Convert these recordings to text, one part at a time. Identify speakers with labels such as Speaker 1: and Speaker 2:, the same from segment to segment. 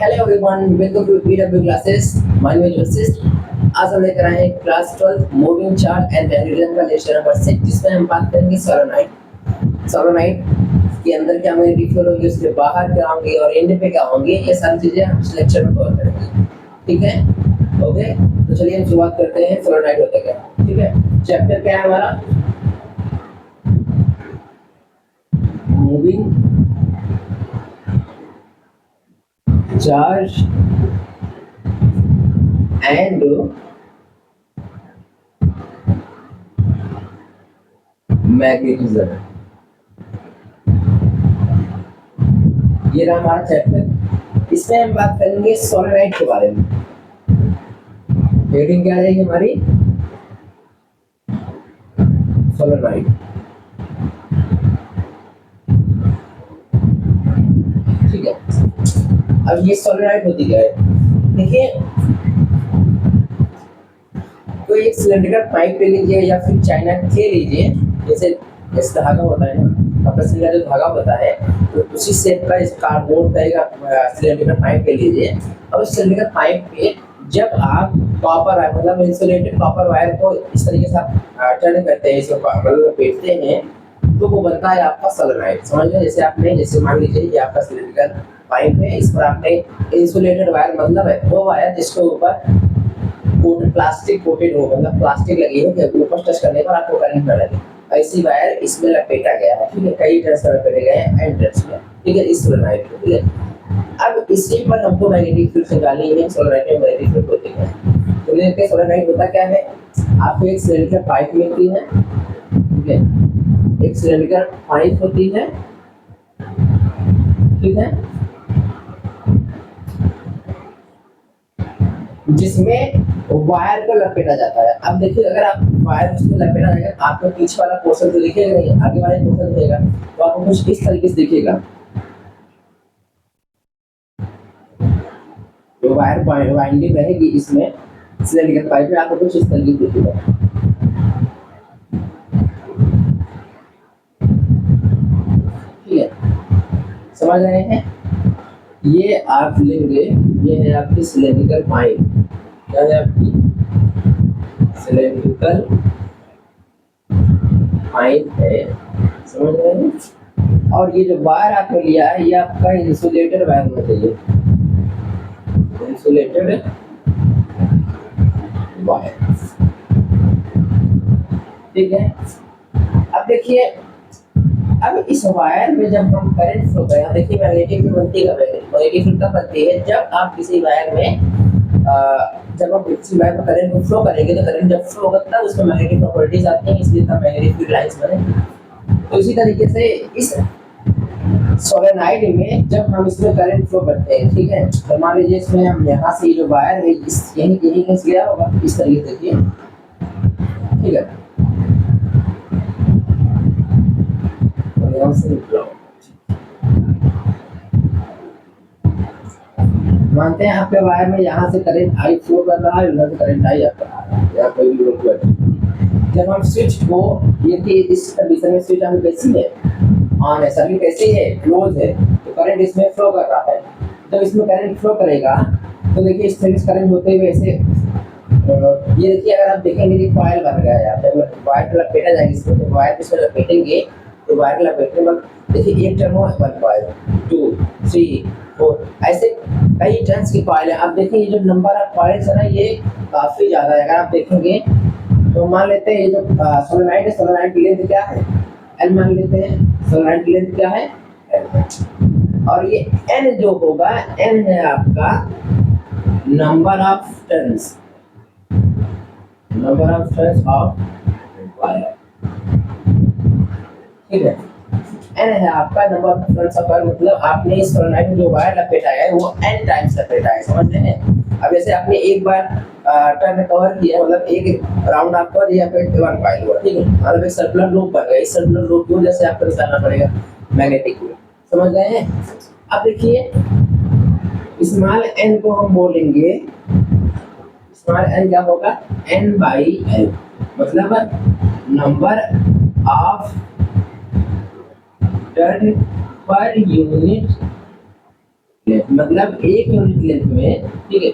Speaker 1: Hello everyone, welcome to PW classes. My name is Vashisht. आज हम लेकर आए हैं class 12 moving charge and magnetism का लेक्चर नंबर 6, जिसमें हम बात करेंगे सोलेनोइड। सोलेनोइड के अंदर क्या मैग्नेटिक फ्लो होगी, उसके बाहर क्या होंगे और एंड पे क्या होंगे, ये सारी चीजें हम इस लेक्चर में कवर करेंगे। ठीक है, ओके। तो चलिए हम शुरुआत करते हैं। सोलेनोइड होता क्या, ठीक है। चैप्टर क्या है हमारा, मूविंग चार्ज एंड मैग्नेटिज्म। ये रहा हमारा चैप्टर। इसमें हम बात करेंगे सोलेनोइड के बारे में। हेडिंग क्या रहेगी हमारी, सोलेनोइड। ठीक है, अब ये सोलेनोइड होती क्या है, देखिए। कोई एक सिलेंड्रिकल पाइप ले लीजिए या फिर चाइना के लीजिए, जैसे इस धागा होता है ना, अपना सिलेंडर जो धागा होता है, तो उसी शेप का इस कार्डबोर्ड का सिलेंड्रिकल पाइप ले लीजिए। और उस सिलेंड्रिकल पाइप पे जब आप कॉपर वायर मतलब इंसुलेटेड कॉपर वायर को इस तरीके से आप टर्न करते हैं, इसको लपेटते हैं, तो वो बनता है आपका सोलेनोइड। समझ लो, जैसे मान लीजिए ये आपका सिलेंड्रिकल पाइप है, इस पर आपने इंसुलेटेड वायर मतलब है वो वायर जिसके ऊपर प्लास्टिक कोटेड हो, मतलब प्लास्टिक लगी हो कि ऊपर टच करने पर आपको करंट न लगे, ऐसी वायर इसमें लपेटा गया है। ठीक है, कई टर्न्स में लपेटे गए हैं एंड्रेस में। ठीक है, इस सोलेनोइड को। ठीक है, अब इसी पर हमको मैग्नेटिक फील्ड निकालनी है। सोलेनोइड में मैग्नेटिक फील्ड होती है, तो देखते हैं सोलेनोइड होता क्या है। आपको एक सिलेंड्रिकल पाइप मिलती है, ठीक है, एक सिलेंड्रिकल पाइप होती है, ठीक है, जिसमें वायर को लपेटा जाता है। अब देखिए, अगर आप वायर उसमें लपेटा जाएगा, आपको पीछे वाला पोर्शन तो दिखेगा नहीं, आगे वाला पोर्शन दिखेगा, तो आपको कुछ इस तरीके से दिखेगा। तो वायर वाइंडिंग रहेगी इसमें सिलेंड्रिकल पाइप में, आपको कुछ इस तरीके से दिखेगा। ठीक है, समझ रहे हैं। ये आप लेंगे, ये है आपकी सिलेंड्रिकल पाइप, क्या है आपकी सिलेंड्रिकल पाइप है, समझ रहे हैं। और ये जो वायर आपने लिया है, ये आपका इंसुलेटेड वायर होना चाहिए, इंसुलेटेड वायर। ठीक है, अब देखिए, अब इस वायर में जब हम करंट फ्लो करें, देखिए मैग्नेटिक फील्ड बनती है, मैग्नेटिक फील्ड कब बनती है, जब आप किसी वायर में जब आप किसी वायर में करंट को फ्लो करेंगे, तो करंट जब फ्लो होगा तब उसमें मैग्नेटिक प्रॉपर्टीज आती हैं, इसलिए तब मैग्नेटिक फील्ड लाइंस बनेंगी। तो इसी तरीके से इस सोलेनोइड में जब हम इसमें करंट फ्लो करते हैं, ठीक है, तो मान लीजिए इसमें हम यहाँ से जो वायर है यही कहीं से गया होगा, इस तरीके से देखिए। ठीक है, से निकला, मानते हैं आपके वायर में यहाँ से करंट आई फ्लो कर रहा है, उधर से करंट आई आपका, या कोई भी रोक है। जब हम स्विच को ये इस कंडीशन में स्विच हम कैसी है, ऑन है, सर्किट कैसी है, क्लोज है, तो करंट इसमें फ्लो कर रहा है। जब इसमें करंट फ्लो करेगा, तो देखिए इस तरीके से करंट होते हुए ऐसे, ये देखिए, अगर आप देखेंगे कि कॉइल बन गया है, जब वायर लपेटा जाएगा इसमें, तो वायर इसमें लपेटेंगे, तो वायर लपेटने पर देखिए एक टर्न हुआ, 1 कॉइल, 2 3 4, ऐसे कई टर्न्स की कॉइल है। अब देखिए, ये जो नंबर ऑफ कॉइल्स है ना, ये काफी ज्यादा है। अगर आप देखेंगे तो मान लेते हैं ये जो सोलेनोइड है, सोलेनोइड की लेंथ क्या है, एल मान लेते हैं। सोलेनोइड की लेंथ क्या है, एल। और ये एन जो होगा, एन है आपका number of turns, number of turns of wire. ठीक है, एन है आपका number of turns of wire, मतलब आपने इस सोलेनोइड में जो वायर लपेटा है वो एन टाइम्स लपेटा है, समझ रहे हैं। अब जैसे आपने एक बार टर्न कवर किया, मतलब एक राउंड आप कर दिया, फिर 1 कॉइल हुआ, ठीक है, मतलब एक सर्कुलर लूप बन गया। इस सर्कुलर लूप की वजह से आपको निकालना पड़ेगा मैग्नेटिक फील्ड, समझ रहे हैं। अब देखिए, स्मॉल एन को हम बोलेंगे, स्मॉल एन क्या होगा, एन बाई एल, मतलब number of turn per unit मतलब एक यूनिट लेंथ में, ठीक है,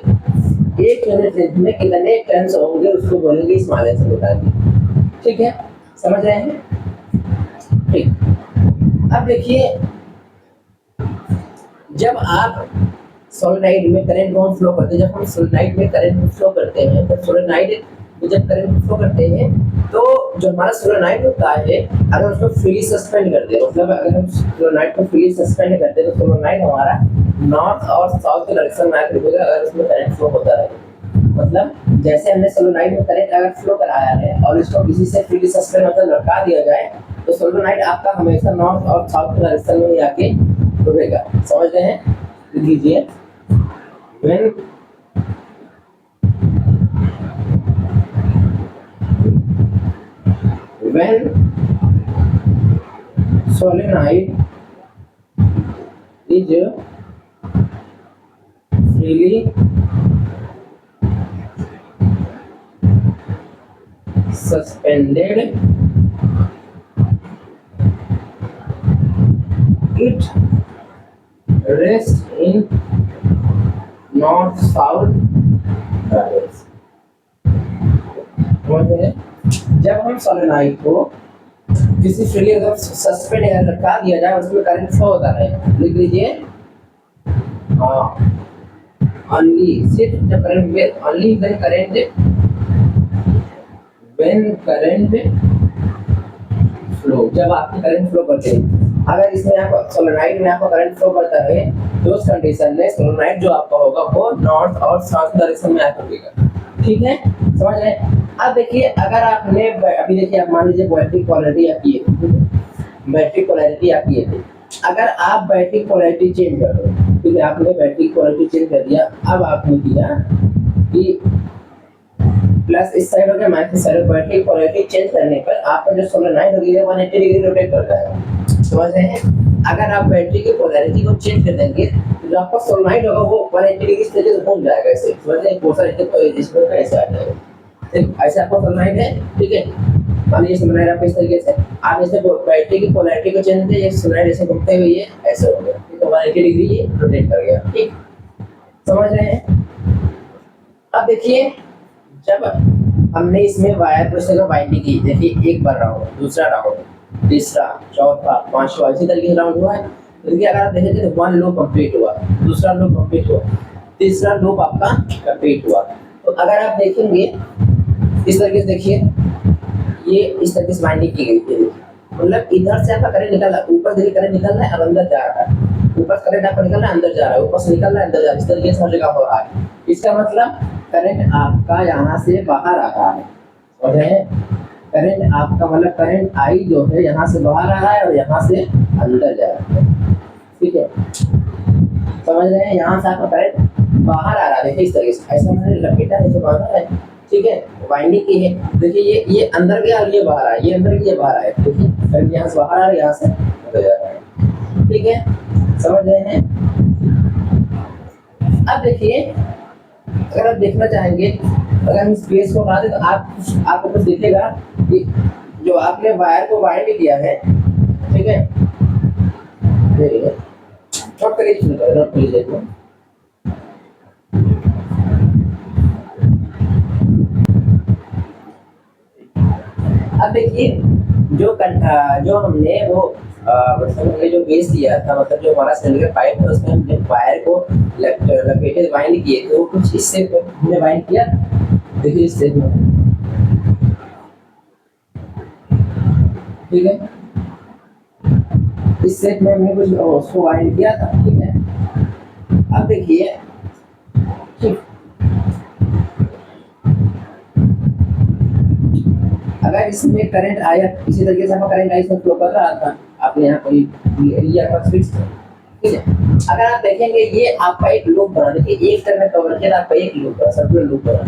Speaker 1: एक यूनिट लेंथ में कितने टर्न्स होंगे उसको बोलेंगे स्मॉल एन से बताएंगे। ठीक है, समझ रहे हैं? ठीक। अब देखिए, जब आप सोलेनोइड में करंट को फ्लो करते हैं, जब हम सोलेनोइड में करंट को फ्लो करते हैं, तो सोलेनोइड में जब करंट फ्लो करते हैं तो जो हमारा सोलेनोइड होता है, अगर उसको फ्रीली सस्पेंड कर दे, मतलब अगर हम सोलेनोइड को फ्रीली सस्पेंड करते हैं तो सोलेनोइड हमारा नॉर्थ और साउथ के डायरेक्शन में घूमेगा अगर उसमें करंट फ्लो होता है। मतलब जैसे हमने सोलेनोइड में करंट अगर फ्लो कराया है और इसको किसी से फ्रीली सस्पेंड मतलब लटका दिया जाए, तो सोलेनोइड आपका हमेशा नॉर्थ और साउथ के डायरेक्शन में ही आके घूमेगा। समझ रहे हैं? लिख लीजिए, when solenoid is freely suspended, it rests in north south direction। जब हम सोलेनोइड को किसी फ्रीली अगर सस्पेंड या लटका दिया जाए उसमें करंट फ्लो होता है, लिख लीजिए only सिर्फ जब current only when current flow, जब आपकी करंट फ्लो करते हैं, अगर इसमें आपका सोलेनोइड में आपका करंट फ्लो करता है तो उस कंडीशन में सोलेनोइड जो आपका होगा वो नॉर्थ और साउथ डायरेक्शन में आपका होगा। ठीक है, समझ रहे हैं? अब देखिए, अगर आपने अभी देखिए, आप मान लीजिए बैटरी पोलैरिटी आपकी है, बैटरी पोलैरिटी आपकी है, अगर आप बैटरी पोलैरिटी चेंज कर दो, ठीक है, आपने बैटरी पोलैरिटी चेंज कर दिया, अब आपने किया कि प्लस इस साइड हो गया माइनस इस साइड, बैटरी पोलैरिटी चेंज करने पर आपका जो सोलेनोइड हो गया 180 डिग्री रोटेट कर जाएगा। समझ रहे हैं? अगर आप बैटरी की पोलैरिटी को चेंज कर देंगे तो जो आपका सोलेनोइड होगा वो 180 डिग्री से घूम जाएगा, ऐसे समझ रहे हैं? बहुत सारे तो इसमें ऐसे आ जाएगा, ठीक, ऐसे आपका सोलेनोइड है, ठीक है, मान लीजिए सोलेनोइड आपका इस तरीके से, आप जैसे बैटरी की पोलैरिटी को चेंज किया, सोलेनोइड ऐसे घूमते हुए ये ऐसे हो गया, ठीक है, 180 डिग्री ये रोटेट कर गया। ठीक, समझ रहे हैं? अब देखिए, जब हमने इसमें वायर को इस तरह बाइंडिंग की, देखिए एक बार राउंड, दूसरा राउंड, तीसरा, चौथा, पांचवा, इसी तरीके से राउंड हुआ है। तो देखिए, अगर आप देखेंगे तो वन लूप कंप्लीट हुआ, दूसरा लूप कंप्लीट हुआ, तीसरा लूप आपका कंप्लीट हुआ। तो अगर आप देखेंगे इस तरीके से, देखिए ये इस तरीके से बाइंडिंग की गई है, मतलब इधर से आपका करंट निकल रहा है, ऊपर देखिए करंट निकल रहा है और अंदर जा रहा है, ऊपर करंट आपका निकल रहा है अंदर जा रहा है, ऊपर से निकल रहा है अंदर जा रहा है, इस तरीके से हर जगह हो रहा है। इसका मतलब करंट आपका यहाँ से बाहर आ रहा है, समझ रहे हैं? करंट आपका मतलब करंट आई जो है यहाँ से बाहर आ रहा है और यहाँ से अंदर जा रहा है। ठीक है, समझ रहे हैं? यहाँ से आपका करंट बाहर आ रहा है, देखिए इस तरीके से, ऐसा मैंने लपेटा ऐसे बांधा है, ठीक है, वाइंडिंग की है। देखिए ये अंदर गया और ये बाहर आया, ये अंदर गया बाहर आया, देखिए करंट यहाँ से बाहर आ रहा है, यहाँ से अंदर जा रहा है। ठीक है, समझ रहे हैं? अब देखिए, अगर आप देखना चाहेंगे, अगर हम स्पेस को हटा दें तो आपको कुछ दिखेगा कि जो आपने वायर को वाइंड किया है, ठीक है, नोट करिए, अब देखिए, जो हमने वो मतलब हमने जो बेस दिया था, मतलब जो हमारा सिलेंडर पाइप था उसमें हमने वायर को लपेटे वाइंड किए थे, वो कुछ इससे हमने वाइंड किया, देखिए इस स्टेज में, ठीक है, इस सेट में हमने कुछ उसको वाइंड किया था। ठीक है, अब देखिए, अगर इसमें करंट आया, इसी तरीके से आपका करंट आई इसमें फ्लो कर रहा था, आपने यहाँ कोई एरिया पर फिक्स, ठीक है, अगर आप देखेंगे ये आपका एक लूप बना, देखिए एक तरफ में कवर किया आपका एक लूप बना, सर्कुलर लूप बना।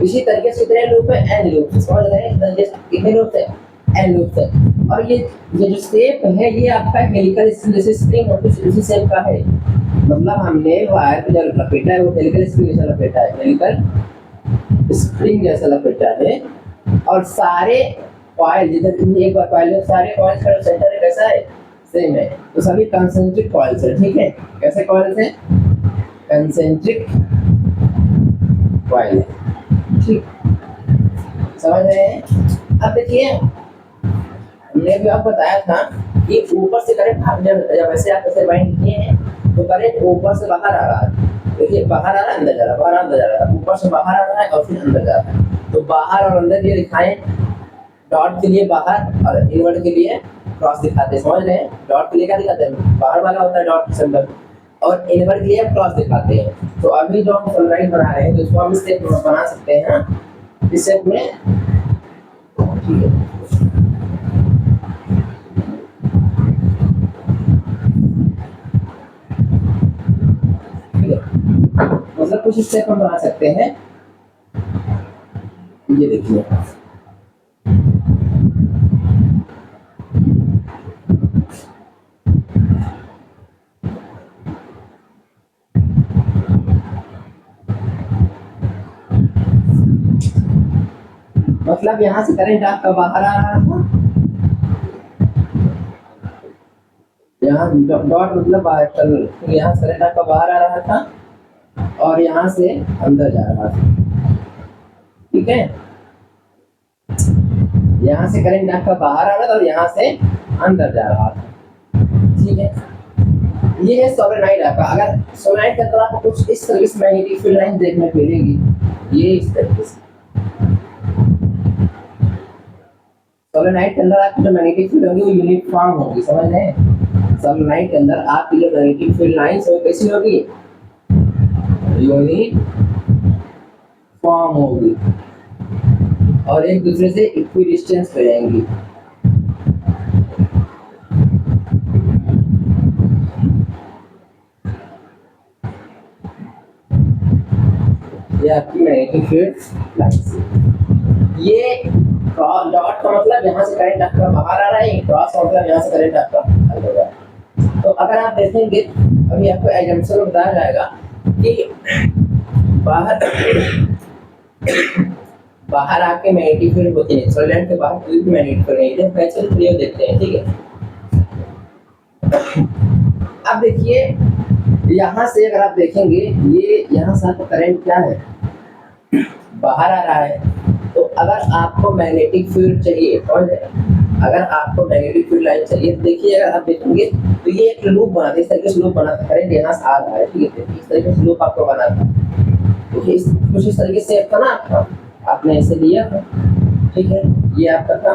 Speaker 1: इसी तरीके से कितने लूप है? एन लूप, समझ रहे हैं? कितने लूप है? एन लूप है। और ये जो शेप है ये आपका हेलिकल स्प्रिंग और कुछ इसी शेप का है, मतलब हमने वायर को जो लपेटा है वो हेलिकल स्प्रिंग जैसा लपेटा है, हेलिकल स्प्रिंग जैसा लपेटा है। और सारे कॉइल, जिधर एक बार कॉइल में सारे कॉइल्स का सेंटर कैसा है? सेम है, तो सभी कंसेंट्रिक कॉइल्स है। ठीक है, कैसे कॉइल्स है? कंसेंट्रिक कॉइल है, ठीक, समझ रहे हैं। अब देखिए हमने भी आपको बताया था कि ऊपर से करंट जब ऐसे आप ऐसे वाइंड किए हैं तो करंट ऊपर से बाहर आ रहा है, देखिए बाहर आ रहा है अंदर जा रहा है, बाहर अंदर जा रहा है, ऊपर से बाहर आ रहा है और फिर अंदर जा रहा है। तो बाहर और अंदर ये दिखाएं, डॉट के लिए बाहर और इनवर्ट के लिए क्रॉस दिखाते हैं, समझ रहे हैं। डॉट के लिए क्या दिखाते हैं, बाहर वाला होता है डॉट सिंबल, और इनवर्ट के लिए क्रॉस दिखाते हैं। तो अभी जो हम सोलेनोइड बना रहे हैं तो इसको हम इस स्टेप में बना सकते हैं ना, इस स्टेप में, ठीक है। मतलब कुछ स्टेप हम बना सकते हैं, ये देखिए मतलब यहाँ से करंट आपका बाहर आ रहा था, यहाँ डॉट मतलब बाहर, यहाँ से करंट आपका बाहर आ रहा था और यहाँ से अंदर जा रहा था, ठीक है। यहाँ से करंट आपका बाहर आ रहा था और यहाँ से अंदर जा रहा था, ठीक है। ये है सोलेनोइड आपका। अगर सोलेनोइड के अंदर आपको कुछ इस तरीके से मैग्नेटिक फील्ड लाइन देखने को मिलेगी, ये इस तरीके से सोलेनोइड के अंदर आपकी जो मैग्नेटिक फील्ड होगी वो यूनिफॉर्म होगी, समझ रहे हैं। सोलेनोइड के अंदर आपकी जो मैग्नेटिक फील्ड लाइंस वो कैसी होगी, यूनिफॉर्म होगी और एक दूसरे से इक्विडिस्टेंस पे रहेंगी। ये आपकी मैग्नेटिक फील्ड लाइंस। ये डॉट का मतलब यहाँ से करंट आपका बाहर आ रहा है, क्रॉस का मतलब यहाँ से करंट आपका अंदर जा रहा है। तो अगर आप देखेंगे अभी आपको एग्जाम्पल बताया जाएगा कि बाहर आके मैग्नेटिक फील्ड होती है, सोलेनोइड के बाहर कोई भी मैग्नेटिक फील्ड नहीं है। पैरेलल प्रयोग देखते हैं, ठीक है। अब देखिए यहाँ से अगर आप देखेंगे, ये यहाँ से आपका करंट क्या है, बाहर आ रहा है। तो अगर आपको मैग्नेटिक फील्ड चाहिए और अगर आपको मैग्नेटिक फील्ड लाइन चाहिए, देखिए अगर आप देखेंगे तो ये एक लूप बना था, इस तरीके से लूप बना था, करंट यहाँ से आ रहा है, ठीक है। इस तरीके से लूप आपको बना था, तो कुछ इस तरीके से था ना आपका, आपने इसे लिया था, ठीक है। ये आपका था,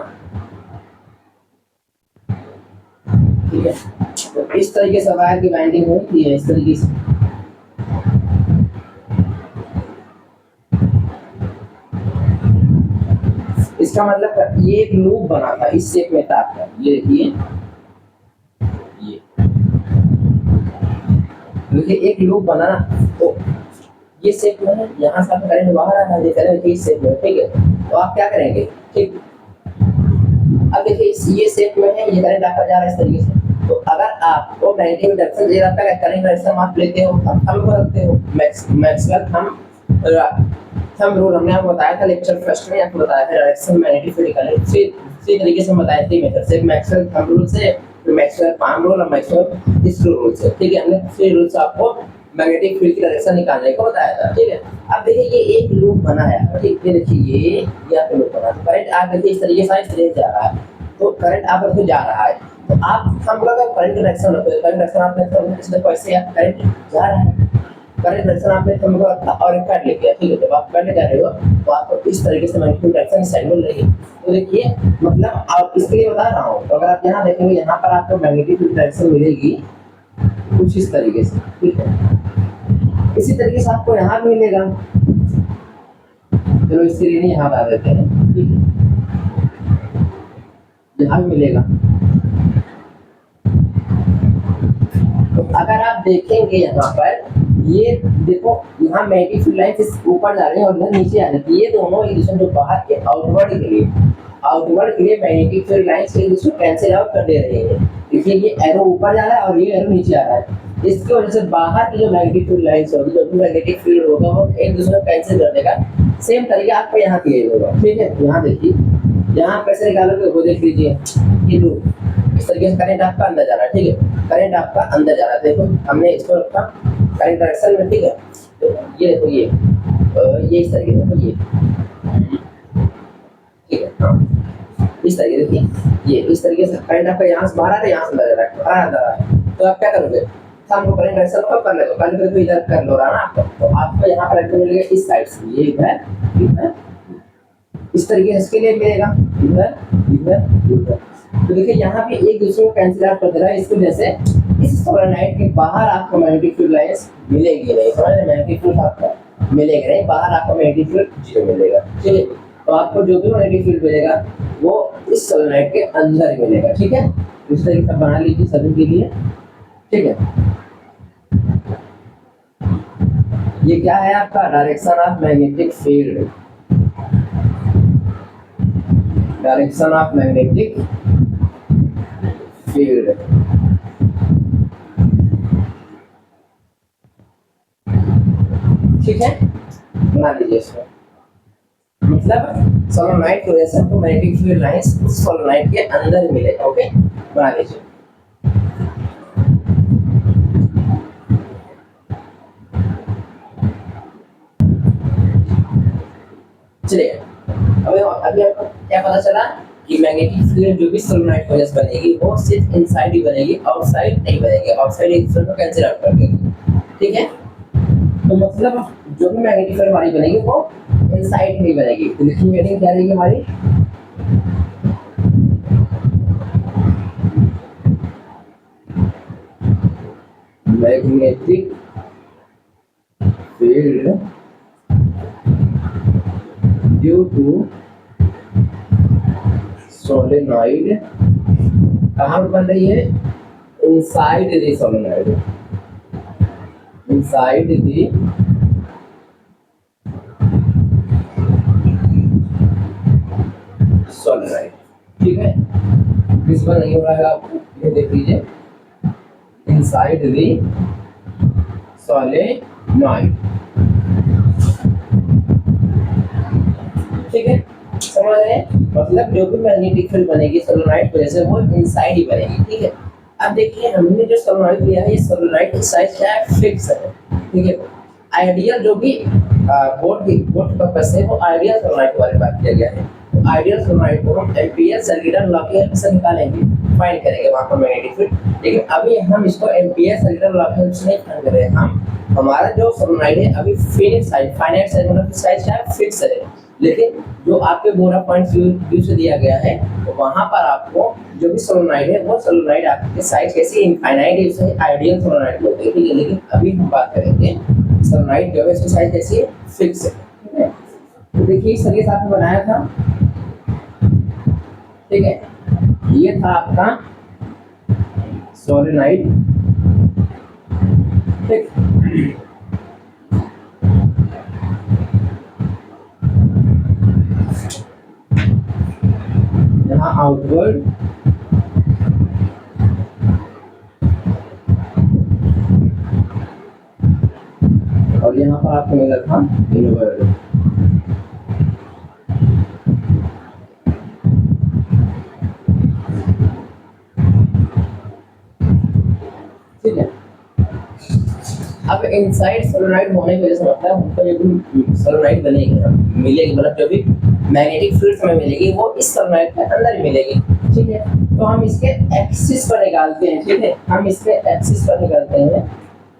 Speaker 1: ठीक है। तो इस तरीके से वायर की बाइंडिंग होती है, इस तरीके से। इसका मतलब ये एक लूप बना था, इस शेप में था आपका, ये देखिए एक लूप बना ना, तो ये शेप में है, यहाँ से आपका करंट बाहर आ रहा है, करंट इस शेप में, ठीक है। तो आप क्या करेंगे, ठीक। अब देखिए ये शेप में है, ये करंट आपका जा रहा है इस तरीके से। तो अगर आपको मैग्नेटिक इंडक्शन चाहिए, आपका करंट डायरेक्शन आप लेते हो, थंब को रखते हो, मैक्सवेल थंब रूल हमने आपको बताया था लेक्चर फर्स्ट में, आपको बताया था डायरेक्शन मैग्नेटिक फील्ड निकालने इसी तरीके से बताया थी मेथड से, मैक्सवेल थंब रूल से, मैक्सवेल पाम रूल और मैक्सवेल स्क्रू रूल से, ठीक है। हमने 3 रूल से आपको मैग्नेटिक फील्ड की डायरेक्शन निकालने को बताया था, ठीक है। अब देखिए ये एक लूप बना है, ठीक है। देखिए ये आपका लूप बना है, करंट आप देखिए इस तरीके से जा रहा है, तो करंट आप देखो जा रहा है, तो आप हम लोग करंट डायरेक्शन रखते हैं, करंट डायरेक्शन आपने तो इसमें कैसे आप करंट जा रहा है, करंट डायरेक्शन आपने थंब को रखा और एक कट लेके ठीक है। जब आप करने जा रहे हो तो आपको इस तरीके से मैग्नेटिक डायरेक्शन साइड में रहेगी। तो देखिए मतलब आप इसके लिए बता रहा हूँ, तो अगर आप यहाँ देखेंगे यहाँ पर आपको मैग्नेटिक डायरेक्शन मिलेगी कुछ इस तरीके से, ठीक है। इसी तरीके से आपको यहाँ भी मिलेगा, चलो इसके लिए यहाँ बता देते हैं, ठीक है। यहाँ भी मिलेगा, तो अगर आप देखेंगे यहाँ पर ये देखो यहाँ मैग्नेटिक फील्ड लाइन से ऊपर जा रही है और इधर नीचे आ रही है, ये दोनों एक दूसरे जो बाहर के आउटवर्ड के लिए मैग्नेटिक फील्ड लाइन से एक दूसरे कैंसिल आउट कर दे रही है। देखिए ये एरो ऊपर जा रहा है और ये एरो नीचे आ रहा है, इसकी वजह से बाहर की जो मैग्नेटिक फील्ड लाइंस होगी, जो भी मैग्नेटिक फील्ड होगा वो एक दूसरे को कैंसिल कर देगा। सेम तरीका आपको यहाँ किया होगा, ठीक है। यहाँ देखिए यहाँ कैसे निकालोगे वो देख लीजिए, ये लूप इस तरीके से करंट आपका अंदर जा रहा है, ठीक है। करंट आपका अंदर जा रहा है, देखो हमने इसको रखा करेक्ट डायरेक्शन में, ठीक है। तो ये देखो ये इस तरीके से, ये ठीक है, हाँ इस तरीके से, ये इस तरीके से करंट आपका यहाँ से बाहर आ रहा है, यहाँ से अंदर आ रहा है, तो आप क्या करोगे, शाम को करंट डायरेक्शन को कर लो, कल तो इधर कर लो रहा ना आपको, तो आपको यहाँ पर करंट मिलेगा इस साइड से, ये इधर इस तरीके से इसके लिए मिलेगा, इधर इधर इधर। तो देखिए यहाँ पे एक दूसरे को कैंसिल आउट कर दे रहा है, इसकी वजह से इस सोलेनोइड के बाहर आपको मैग्नेटिक फील्ड लाइंस मिलेगी नहीं, समझ रहे, मैग्नेटिक फील्ड आपको मिलेगा नहीं, बाहर आपको मैग्नेटिक फील्ड जीरो मिलेगा, ठीक है। तो आपको जो भी मैग्नेटिक फील्ड मिलेगा वो इस सोलेनोइड के अंदर मिलेगा, ठीक है। इस तरीके से बना लीजिए सभी के लिए, ठीक है। ये क्या है आपका direction of magnetic field, direction of magnetic field, ठीक है, बना लीजिए इसको। मतलब सोलेनोइड की वजह से आपको मैग्नेटिक फील्ड लाइंस उस सोलेनोइड के अंदर मिलेगा, ओके, बना लीजिए। चलिए अभी आपको क्या पता चला कि मैग्नेटिक फील्ड जो भी सोलेनोइड की वजह से बनेगी वो सिर्फ इनसाइड ही बनेगी, आउटसाइड नहीं बनेगी, आउटसाइड एक दूसरे को कैंसिल आउट कर देगी, ठीक है। तो मतलब जो भी मैग्नेटिक फील्ड हमारी बनेगी वो इनसाइड ही बनेगी। तो लिखिए हेडिंग क्या रहेगी हमारी, magnetic field due to solenoid कहाँ पर बन रही है, inside the solenoid, inside the solenoid, ठीक है। किस पर नहीं हो रहा है आपको, ये देख लीजिए, इनसाइड द सोलेनोइड, ठीक है, समझ रहे हैं। मतलब जो भी मैग्नेटिक फील्ड बनेगी सोलेनोइड की वजह से वो इनसाइड ही बनेगी, ठीक है। अब देखिए हमने जो सोलेनोइड लिया है, ये सोलेनोइड की साइज क्या है, फिक्स है, ठीक है। आइडियल जो भी बोर्ड पर्पस है वो आइडियल सोलेनोइड के बारे में बात किया गया है। तो आइडियल सोलेनोइड को हम एम्पियर सर्कुलर लॉ के हेल्प से निकालेंगे, फाइंड करेंगे वहां पर मैग्नेटिक फील्ड। लेकिन अभी हम इसको एम्पियर सर्कुलर लॉ के हेल्प से नहीं फाइंड कर रहे हैं, हम हमारा जो सोलेनोइड है अभी फिनिट साइज, फाइनाइट साइज मतलब साइज क्या है, फिक्स है। लेकिन जो आपके बोरा पॉइंट व्यू से दिया गया है तो वहां पर आपको जो भी सोलेनोइड है वो सोलेनोइड आपके साइज कैसी इनफाइनाइट है, उसे आइडियल सोलेनोइड बोलते हैं, ठीक है। लेकिन अभी हम बात करेंगे सोलेनोइड जो है इसकी साइज कैसी है, फिक्स है, ठीक है। तो देखिए इस तरीके से आपने बनाया था, ठीक है। ये था आपका सोलेनोइड, ठीक। यहाँ आउटवर्ड और यहाँ पर आपको मिला था इनवर्ड, ठीक है। अब इनसाइड सोलेनोइड होने की वजह से मतलब हमको जो भी सोलेनोइड बनेगी मिलेगी, मतलब जो भी मैग्नेटिक फील्ड हमें मिलेगी वो इस सोलेनोइड के अंदर ही मिलेगी, ठीक है। तो हम इसके एक्सिस पर निकालते हैं, ठीक है, हम इसके एक्सिस पर निकालते हैं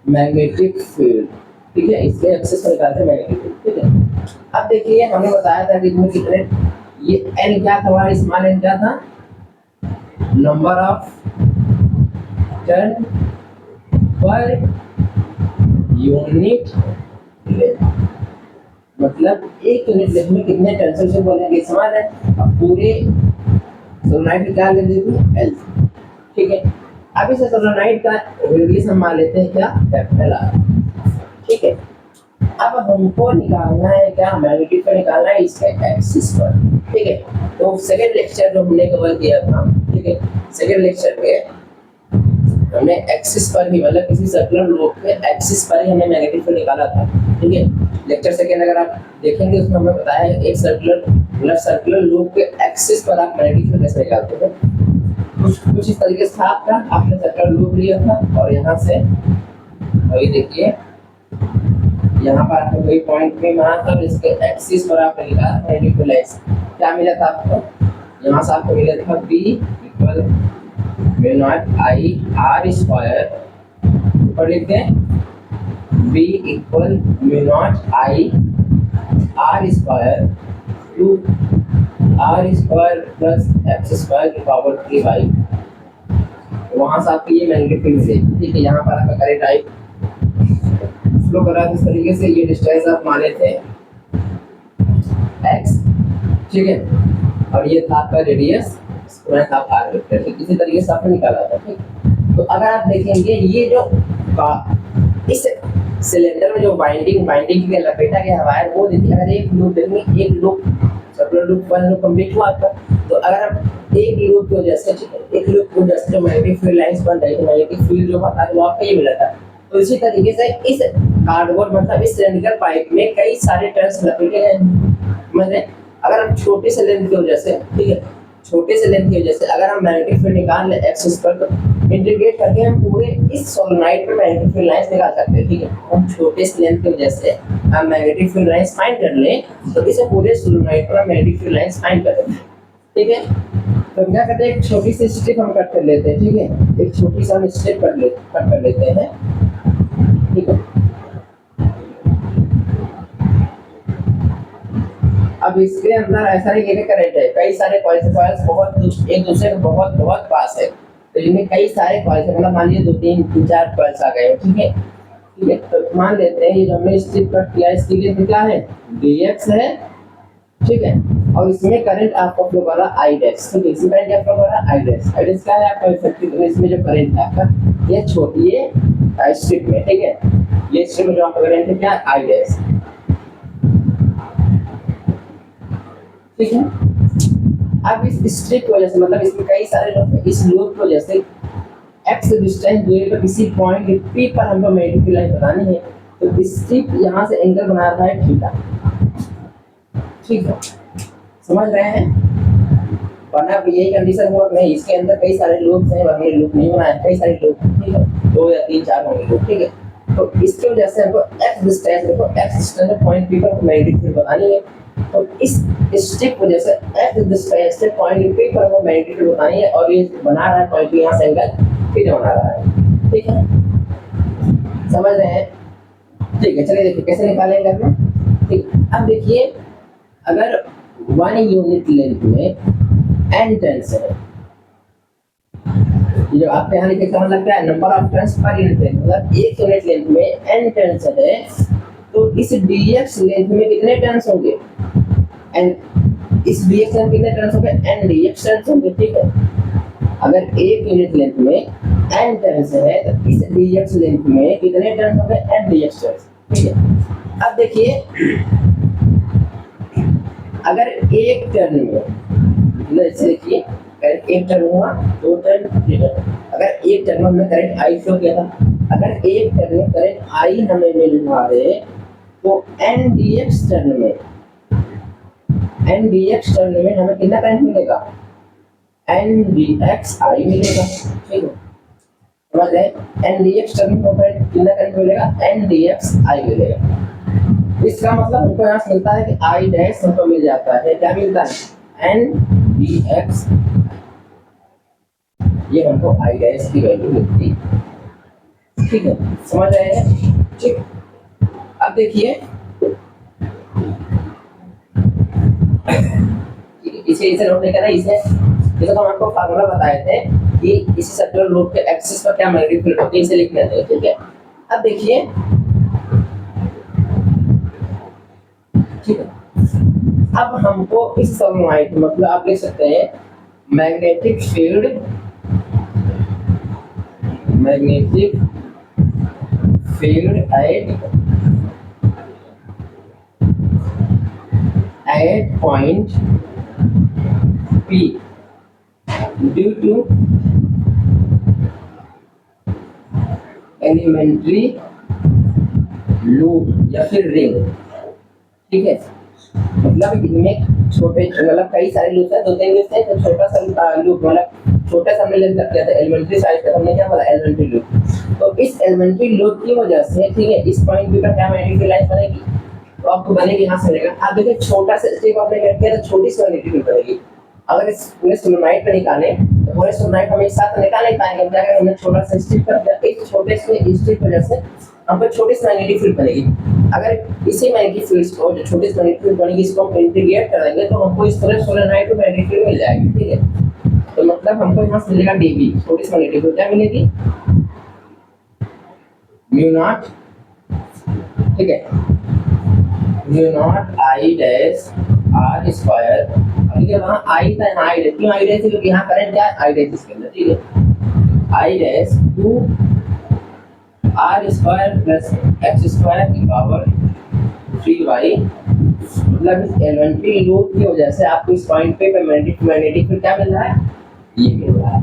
Speaker 1: मैग्नेटिक फील्ड, ठीक है, इसके एक्सिस पर निकालते हैं मैग्नेटिक फील्ड, ठीक है। अब देखिए हमने बताया था कि इसमें कितने, ये एन क्या था हमारा, स्मॉल एन क्या था, number of turn per unit length, मतलब एक यूनिट लेंथ में कितने टर्न से बोलेंगे, समान है। अब पूरे सोलेनोइड की क्या लेंथ देती एल, ठीक है। अब इस सोलेनोइड का रेडियस हम मान लेते हैं क्या, कैपिटल आर, ठीक है। अब हमको निकालना है क्या, मैग्नेटिक फील्ड निकालना है इसके एक्सिस पर, ठीक है। तो सेकंड लेक्चर जो हमने कवर किया था, ठीक है, सेकंड लेक्चर में हमने एक्सिस पर ही मतलब किसी सर्कुलर लूप के एक्सिस पर ही हमने मैग्नेटिक फील्ड निकाला था, ठीक है। लेक्चर सेकंड अगर आप देखेंगे उसमें हमें बताया है एक सर्कुलर लूप के एक्सिस पर आप मैग्नेटिक फील्ड कैसे निकालते थे। कुछ इस तरीके से था आपका, आपने सर्कुलर लूप लिया था और यहाँ से अभी देखिए यहाँ पर आपको कोई पॉइंट पे माना था, इसके एक्सिस पर आपने लिखा मैग्नीफिकेंस, क्या मिला था आपको, यहाँ से आपको मिला था b equal mu naught I R square, ऊपर लिखते हैं b equal mu naught I R square two R square plus X square की पावर 3/, वहाँ से आपको ये मैग्नीफिकेंस मिलेगी। ठीक है, यहाँ पर आपका करंट आई फ्लो कर रहा है इस तरीके से, ये डिस्टेंस आप माने थे x, ठीक है, और ये था आपका रेडियस, स्क्वायर था r वेक्टर, ठीक, इसी तरीके से आपने निकाला था। ठीक, तो अगर आप देखेंगे ये जो इस सिलेंडर में जो बाइंडिंग की लपेटा गया वायर, वो देखिए अगर एक लूप देखेंगे, एक loop circular loop one loop complete हुआ आपका, तो अगर आप एक लूप की वजह से, ठीक है, एक लूप की वजह से जो मैग्नेटिक फील्ड लाइंस बन रही है, मैग्नेटिक फील्ड जो होता है वो आपको ये मिला था। तो इसी तरीके से इस कार्डबोर्ड मतलब इस सिलेंड्रिकल पाइप में कई सारे टर्न्स लपेटे गए हैं। मतलब अगर हम छोटे से लेंथ की वजह से, ठीक है, छोटे से लेंथ की वजह से अगर हम मैग्नेटिक फील्ड निकाल ले एक्सिस पर, तो इंटीग्रेट करके हम पूरे इस सोलेनोइड में मैग्नेटिक फील्ड लाइंस निकाल सकते हैं। ठीक है, हम छोटे से लेंथ की वजह से हम मैग्नेटिक फील्ड लाइंस फाइंड कर लें, तो इसे पूरे सोलेनोइड पर मैग्नेटिक फील्ड लाइंस फाइंड कर लेते हैं। ठीक है, तो क्या करते हैं, एक छोटी सी स्ट्रिप हम कट कर लेते हैं। ठीक है, एक छोटी सी हम स्ट्रिप कट कर लेते हैं। ठीक है, अब इसके अंदर ऐसा नहीं कि करंट है, कई सारे कॉइल्स बहुत एक दूसरे के बहुत पास है, तो इनमें कई सारे कॉइल्स है, मतलब मान लीजिए 2 3 4 कॉइल्स आ गए। ठीक है, ठीक है, तो मान लेते हैं ये जो हमने स्ट्रिप कट किया इसकी लेंथ क्या है, dx है। ठीक है, और इसमें करंट आपका फ्लो कर रहा है I डैश, तो इसमें करंट क्या फ्लो कर रहा है I डैश क्या है आपका इफेक्टिव, इसमें जो करंट है आपका ये छोटी है स्ट्रिप में। ठीक है, ये स्ट्रिप में जो आपका करंट है क्या है I डैश। ठीक है, अब इस स्ट्रिप की वजह से, मतलब इसमें कई सारे लोग, इस लूप की वजह से x डिस्टेंस दूरी पर किसी पॉइंट p पर हमको मैग्नेटिक फील्ड लाइन बनानी है, तो स्ट्रिप यहाँ से एंगल बना रहा है थीटा। ठीक है, समझ रहे हैं, वरना यही कंडीशन हुआ नहीं, इसके अंदर कई सारे लूप्स हैं, वरना लूप नहीं बनाए, कई सारे लूप। ठीक है, 2 या 3 4 होंगे लूप। ठीक है, तो इसकी वजह से हमको x डिस्टेंस, देखो x डिस्टेंस पॉइंट p पर मैग्नेटिक फील्ड बनानी है, तो इस स्ट्रिप वजह से x डिस्टेंस से पॉइंट p पर हमको मैग्नेटिक फील्ड बनानी है, और ये बना रहा है पॉइंट p यहाँ से एंगल थीटा बना रहा है। ठीक है, समझ रहे हैं। ठीक है, चलिए देखिए कैसे निकालेंगे हम। ठीक, अब देखिए अगर 1 यूनिट लेंथ में n टर्न्स है, जो आपके यहाँ लिखे समझ लगता है number of turns per unit length, मतलब 1 यूनिट लेंथ में n टर्न्स है, तो इस dx लेंथ में कितने टर्न्स होंगे, n इस dx लेंथ कितने टर्न्स होंगे, n dx टर्न्स होंगे। ठीक है, अगर 1 यूनिट लेंथ में n टर्न्स है, तो इस dx लेंथ में कितने टर्न्स होंगे, n dx टर्न्स। ठीक है, अब देखिए अगर एक टर्न में, जैसे देखिए एक टर्न हुआ, 2 टर्न, 3 टर्न, अगर एक टर्न में करंट I फ्लो किया था, अगर एक टर्न में करंट I हमें मिल रहा है, तो n dx टर्न में हमें कितना करंट मिलेगा, n dx I मिलेगा। ठीक है, समझ रहे, n dx टर्न में कितना करंट मिलेगा, n dx I मिलेगा। इसका मतलब हमको यहाँ से मिलता है कि I डैश हमको मिल जाता है, क्या मिलता है, n dx, ये हमको I डैश की वैल्यू मिलती है। ठीक है, समझ रहे हैं। ठीक, अब देखिए इसे नोट नहीं करना, इसे तो हम आपको फार्मूला बताए थे कि इसी सर्कुलर लूप के एक्सिस पर क्या मैग्नेटिक फील्ड होती है, इसे लिखने थे। ठीक है, अब देखिए, ठीक है, अब हमको इस सोलेनोइड, मतलब आप लिख सकते हैं magnetic field at point P due to elementary loop या फिर रिंग। ठीक है, मतलब इनमें छोटे, मतलब कई सारे लूप है, 2 3 लूप है, तो छोटा सा लूप, मतलब छोटा सा हमने लेंथ किया था एलिमेंट्री साइज का, हमने क्या बोला एलिमेंट्री लूप, तो तो इस एलिमेंट्री लोड की वजह से, ठीक है, इस पॉइंट पे क्या मैग्नेटिक फील्ड लाइन बनेगी, तो आपको बनेगी यहाँ से मिलेगा। आप देखिए छोटा सा स्टेप आपने क्या किया, तो छोटी सी मैग्नेटिक फील्ड बनेगी। अगर इस पूरे सोलेनोइड पे निकाले तो पूरे सोलेनोइड हम एक साथ निकाल नहीं पाएंगे, क्या करेंगे, हमने छोटा सा स्टेप कर दिया, इस छोटे से स्टेप की वजह से हमको छोटी सी मैग्नेटिक फील्ड बनेगी। अगर इसी मैग्नेटिक फील्ड को, जो छोटी सी मैग्नेटिक फील्ड बनेगी, इसको हम इंटीग्रेट कर देंगे तो हमको इस पूरे सोलेनोइड पे मैग्नेटिक फील्ड मिल जाएगी, ठीक है। तो मतलब हमको यहाँ से मिलेगा dB, छोटी सी मैग्नेटिक फील्ड क्या मिलेगी, म्यू नॉट, ठीक है, mu naught I dash R square. अभी जब वहाँ I था, यहाँ I डैश, क्यों I डैश, क्योंकि यहाँ करंट क्या है, I डैश इसके अंदर, ठीक है, I dash 2 R square plus X square की पावर 3y। मतलब इस एलिमेंट्री लोड की वजह से आपको इस पॉइंट पे मैग्नेटिक फील्ड क्या मिल रहा है, ये मिल रहा है,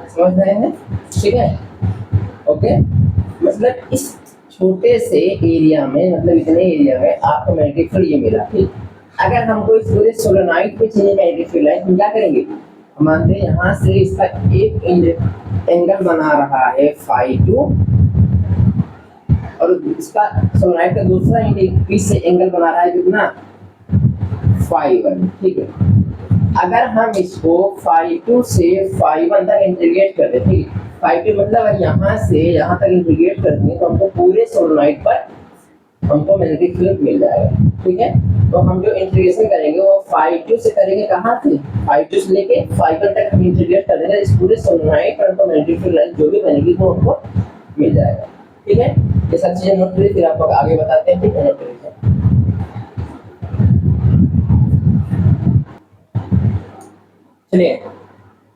Speaker 1: समझ रहे हैं, ठीक है, ओके। मतलब इस छोटे से एरिया में, मतलब इतने एरिया में आपको मैग्नेटिक फील्ड ये मिला, ठीक। अगर हमको इस पूरे सोलेनोइड पे चाहिए मैग्नेटिक फील्ड लाइन, हम क्या करेंगे, हम मानते हैं यहाँ से इसका एक एंगल बना रहा है φ2 और इसका सोलेनोइड का दूसरा पीस से एंगल बना रहा है कितना, φ1, ठीक है। अगर हम इसको φ2 से φ1 तक इंटीग्रेट कर दें, ठीक है, φ2 मतलब अगर यहाँ से यहाँ तक इंटीग्रेट कर दें तो हमको पूरे सोलेनोइड पर हमको मैग्नेटिक फील्ड मिल जाएगा, ठीक है। तो हम जो इंटीग्रेशन करेंगे वो φ2 से करेंगे, कहाँ से, φ2 से लेके φ1 तक हम इंटीग्रेट कर देंगे, इस पूरे सोलेनोइड पर हमको मैग्नेटिक फील्ड लाइन जो भी बनेगी वो हमको मिल जाएगा, ठीक है। ये सब चीजें नोट करिए, फिर आपको आगे बताते हैं, ठीक है, नोट करिए। चलिए,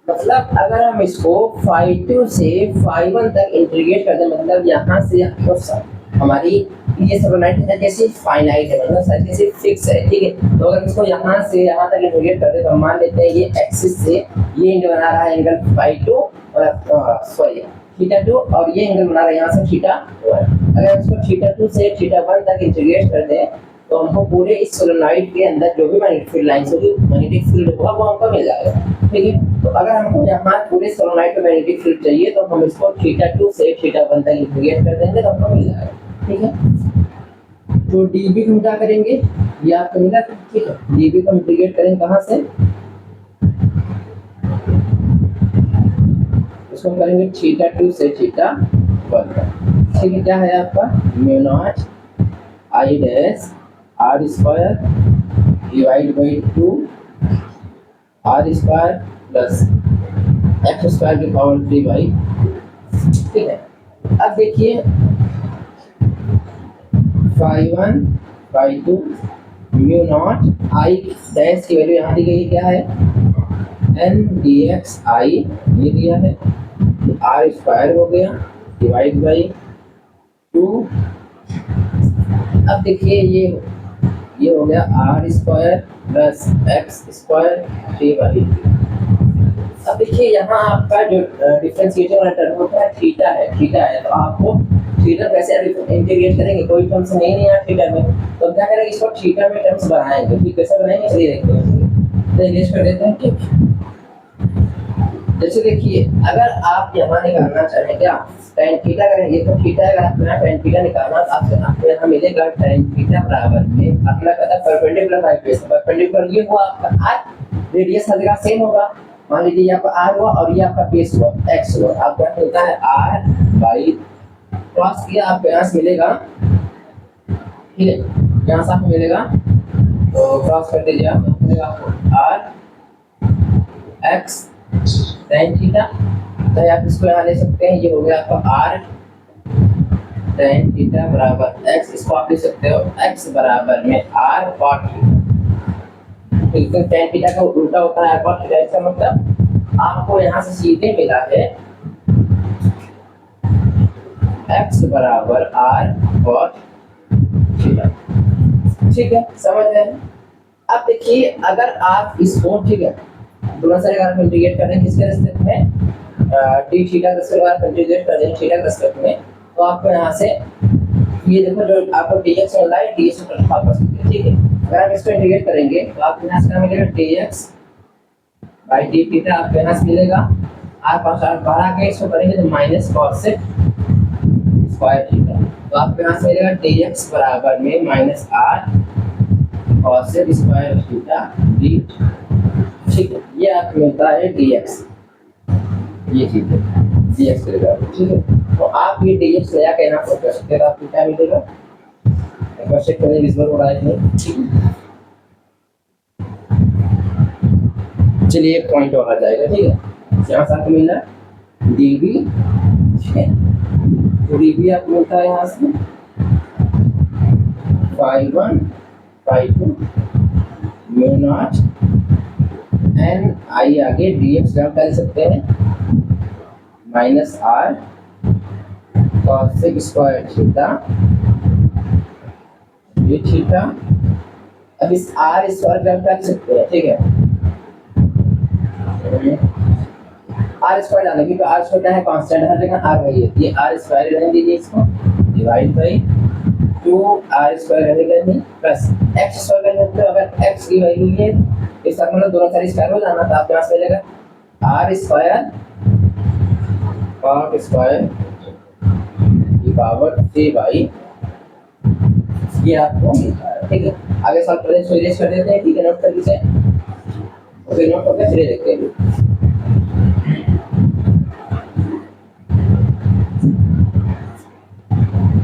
Speaker 1: मतलब अगर हम इसको φ2 से φ1 तक इंटीग्रेट कर दें, मतलब यहाँ से हमारी ये सोलेनोइड जैसे फाइनाइट है, मतलब जैसे फिक्स है, ठीक है। तो अगर इसको यहाँ से यहाँ तक इंटीग्रेट कर दे तो हम मान लेते हैं ये एक्सिस से ये एंगल बना रहा है एंगल φ2 और सॉरी θ2 और ये एंगल बना रहा है यहाँ से θ1। अगर इसको θ2 से θ1 तक इंटीग्रेट कर दें तो हमको पूरे इस सोलेनोइड के अंदर जो भी मैग्नेटिक फील्ड लाइंस होगी, मैग्नेटिक फील्ड होगा वो हमको मिल जाएगा, ठीक है। तो अगर हमको यहाँ पूरे सोलेनोइड पे मैग्नेटिक फील्ड चाहिए तो हम इसको θ2 से θ1 तक इंटीग्रेट कर देंगे तो हमको मिल जाएगा, ठीक है। तो dB हम क्या करेंगे, ये आपको मिला, ठीक है, dB को इंटीग्रेट करेंगे कहाँ से, इसको करेंगे θ2 से θ1 तक, ठीक है। क्या है आपका mu naught I dash R square divide by 2 R square plus X square की पावर 3y, ठीक है। अब देखिए φ1 φ2 म्यू नॉट I डैश की वैल्यू यहाँ दी गई, क्या है, n dx I ये दिया है, R स्क्वायर हो गया डिवाइड बाई 2। अब देखिए ये हो गया R square plus X square 3y। अब देखिए यहाँ आपका जो डिफरेंशिएशन वाला टर्म होता है थीटा है, तो आपको थीटा कैसे इंटीग्रेट करेंगे, कोई टर्म्स नहीं है यहाँ थीटा में, तो क्या करेंगे, इसको थीटा में टर्म्स बनाएंगे, ठीक, कैसे बनाएंगे चलिए देखते हैं, तो इंग्लिश कर देते हैं, ठीक। जैसे देखिए अगर आप यहाँ निकालना चाहें क्या, tan थीटा करेंगे तो थीटा, अगर आपको यहाँ tan थीटा निकालना तो आपको यहाँ मिलेगा tan थीटा बराबर में अपना कहता है परपेंडिकुलर बाई बेस, परपेंडिकुलर ये हुआ आपका r, रेडियस हर जगह सेम होगा, मान लीजिए ये आपका r हुआ और ये आपका बेस हुआ x हुआ, आपको यहाँ मिलता है r बाई क्रॉस किया, आपको यहाँ से मिलेगा, ठीक है, यहाँ से आपको मिलेगा, तो क्रॉस कर दीजिए आप, मिलेगा आपको r x tan थीटा, तो आप इसको यहाँ ले सकते हैं, ये हो गया आपका r tan थीटा बराबर x, इसको आप ले सकते हो x बराबर में r cot theta, tan theta का उल्टा होता है r cot थीटा, इसका मतलब आपको यहाँ से सीधे मिला है x बराबर r cot थीटा, ठीक है, समझ रहे हैं। अब देखिए अगर आप इसको, ठीक है, दोनों सारे अगर इंटीग्रेट कर दें किसके रिस्पेक्ट में, d थीटा के रिस्पेक्ट में इंटीग्रेट कर दें थीटा के रिस्पेक्ट में, तो आपको यहाँ से ये देखो जो आपको dx मिल रहा है dx को ट्रांसफर कर सकते हैं, ठीक है। अगर आप इसको इंटीग्रेट करेंगे तो आपको यहाँ से मिलेगा dx बाई d थीटा, आपको यहाँ से मिलेगा आर पास आर बाहर आके इसको करेंगे तो माइनस कॉस स्क्वायर थीटा, तो आपके यहाँ से मिलेगा dx बराबर में minus R cos square theta D. ठीक है, ये आपको मिलता है dx, ये चीज है dx मिलेगा। ठीक है, तो आप ये dx ले जाकर यहाँ पर कर सकते हैं, आपको क्या मिलेगा, एक बार चेक करें विजुअल हो रहा है नहीं। ठीक है, चलिए एक पॉइंट और आ जाएगा। ठीक है, यहाँ से आपको मिला dv, ठीक है, तो dv आपको मिलता है यहाँ से phi1 phi2 mu naught N आई, आगे dx डाल कर सकते हैं minus R cos square theta ये थीटा। अब इस आर स्क्वायर डाल कर सकते हैं। ठीक है, आर स्क्वायर डालेंगे तो आर स्क्वायर क्या है, कांस्टेंट हर जगह आर वही है, ये आर स्क्वायर रहने दीजिए, इसको डिवाइड बाई 2 आर स्क्वायर रहेगा नहीं प्लस एक्स स्क्वायर का मतलब अगर एक्स की वैल्यू ये इसका मतलब दोनों साइड स्क्वायर हो जाना, तो आपके पास मिलेगा आर स्क्वायर कॉट स्क्वायर की पावर 3 बाई, ये आपको मिलता है। ठीक है, आगे सॉल्व करें तो इरेज कर देते हैं। ठीक है, नोट कर लीजिए, ओके नोट करके फिर देखते हैं।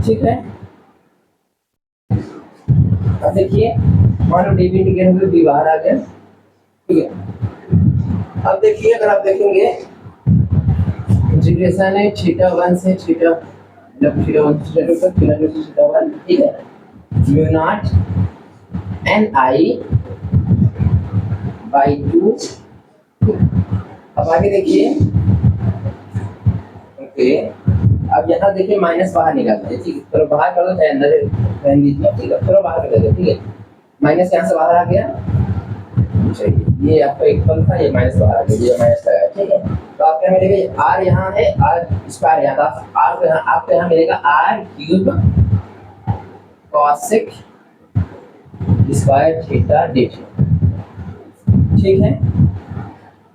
Speaker 1: ठीक है, अब देखिए मान लो डी बी इंटीग्रेट हुए बी बाहर आ गया। ठीक है, अब देखिए अगर आप देखेंगे इंटीग्रेशन है थीटा 1 से थीटा, जब थीटा 1 से थीटा 2 तक, थीटा 2 से थीटा 1। ठीक है, mu naught N I by 2। अब आगे देखिए, ओके अब यहाँ देखिए माइनस बाहर निकालते हैं। ठीक है, थोड़ा बाहर कर दो चाहे अंदर रहने दीजिए। ठीक है, थोड़ा बाहर कर देते। ठीक है, माइनस यहाँ से बाहर आ गया, चाहिए ये आपका इक्वल था, ये माइनस बाहर आ गया, ये माइनस लगाया। ठीक है, तो आपके यहाँ मिलेगा आर यहाँ है, आर स्क्वायर यहाँ था, आर को यहाँ आपको यहाँ मिलेगा R cube cosec square theta D. ठीक है,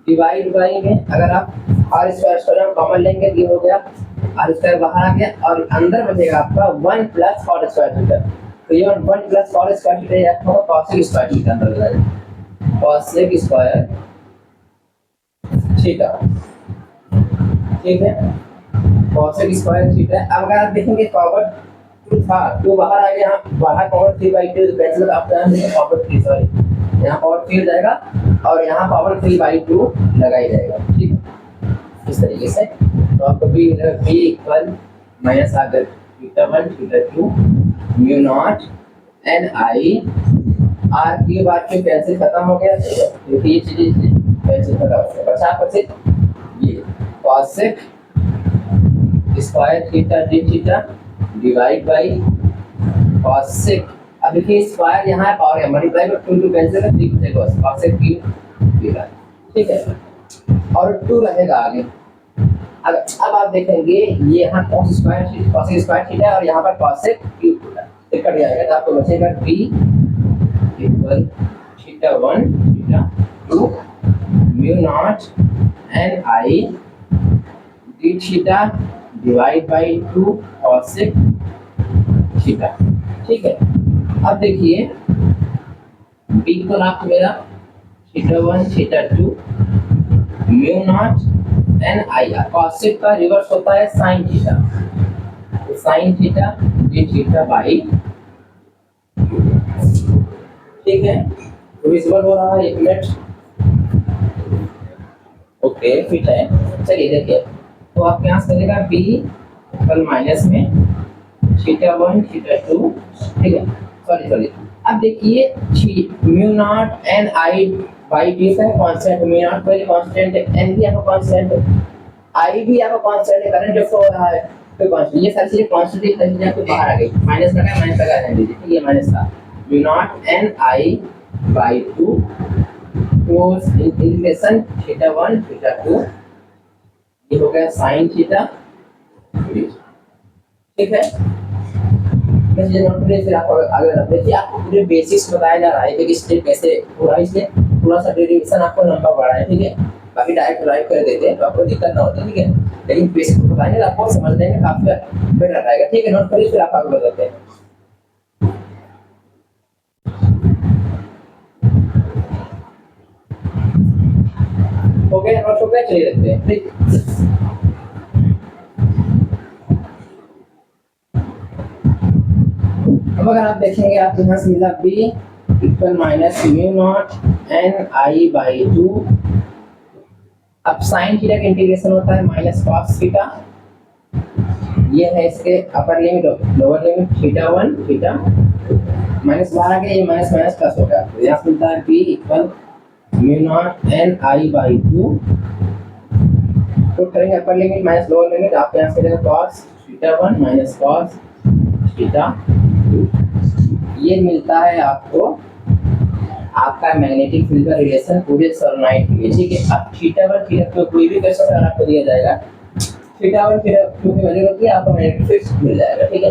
Speaker 1: डिवाइड बाई में अगर आप आर स्क्वायर कॉमन लेंगे तो ये हो गया आर स्क्वायर बाहर आ गया और अंदर बचेगा आपका 1 प्लस कॉट स्क्वायर थीटा, तो ये 1 प्लस कॉट स्क्वायर थीटा ये आपका कॉसेक स्क्वायर थीटा अंदर जाएगा, कॉसेक स्क्वायर थीटा। ठीक है, कॉसेक स्क्वायर थीटा। अब अगर आप देखेंगे पावर 2 था, 2 बाहर आ गया, यहाँ बाहर पावर 3/2 कैंसिल, आपका यहाँ पावर 3 सॉरी यहाँ पावर 3 जाएगा और यहाँ पावर 3/2 लगाई जाएगा। ठीक है, इस तरीके से तो आपको बी इक्वल माइनस आ गया theta 1 theta 2 mu naught N I R की बात के कैंसिल खत्म हो गया। देखिए ये चीजें कैंसिल खत्म हो गया, बचा आपको सिर्फ ये cosec square theta D theta divide by cosec. अब देखिए स्क्वायर यहाँ है, पावर है, मल्टीप्लाई बाय 2 कैंसिल है, 3 बचेगा कॉसेक थीटा। ठीक है, और 2 रहेगा आगे। अब आप देखेंगे ये यहाँ कॉस स्क्वायर थीटा है और यहाँ पर कॉसेक क्यूब थीटा कट जाएगा, तो आपको बचेगा b equal theta 1 theta 2 mu naught N I D theta divide by 2 cosec theta. ठीक है, अब देखिए b को आपको मेरा theta 1 theta 2 mu naught N I R, cosec का रिवर्स होता है साइन थीटा, तो sine theta D theta by. ठीक है, तो विजुअल हो रहा है, 1 मिनट। ओके फिट है, चलिए देखिए तो आपके यहाँ से मिलेगा b इक्वल माइनस में थीटा 1 थीटा 2। ठीक है, सॉरी अब देखिए mu naught N I by D का कांस्टेंट, म्यू नॉट पहले कांस्टेंट है, एन भी आपका कांस्टेंट है, आई भी आपका कांस्टेंट है, करंट जो फ्लो हो रहा है तो कांस्टेंट, ये सारी चीजें कांस्टेंट है, सारी चीजें बाहर आ गई, माइनस लगा रहने दीजिए। ठीक है, माइनस था mu naught N I by 2 close integration theta 1 theta 2, ये हो गया साइन थीटा। ठीक है, मैं ये नोट करिए, फिर आपको आगे बताते हैं कि आपको पूरे बेसिक्स बताया जा रहा है कि स्टेप कैसे पूरा, इसलिए थोड़ा सा डेरिवेशन आपको लंबा पड़ा है। ठीक है, बाकी डायरेक्ट ड्राइव कर देते हैं तो आपको दिक्कत ना होती, ठीक है। लेकिन बेसिक को बताएंगे तो आपको समझने में काफी बेटर रहेगा, ठीक है। नोट करिए फिर आप आगे बताते हैं। हो गया, नोट हो गया, चलिए रखते हैं, ठीक। अब अगर आप देखेंगे आप यहाँ से मिला B equal minus mu naught N I by 2। अब साइन थीटा का इंटीग्रेशन होता है माइनस कॉस थीटा, ये है इसके अपर लिमिट और lower limit theta 1 theta minus बाहर आ गया, ये माइनस माइनस प्लस हो गया, तो यहाँ से मिलता है B equal mu naught N I by 2। Put करेंगे upper limit minus lower limit, आपके यहाँ से cos theta 1 minus cos theta 2। ये मिलता है आपको आपका मैग्नेटिक फील्ड का रिलेशन पूरे सोलेनोइड के लिए, ठीक है। अब थीटा 1 थीटा 2 कोई भी क्वेश्चन अगर आपको दिया जाएगा, थीटा 1 थीटा 2 की वैल्यू होती है, आपको मैग्नेटिक फील्ड मिल जाएगा, ठीक है।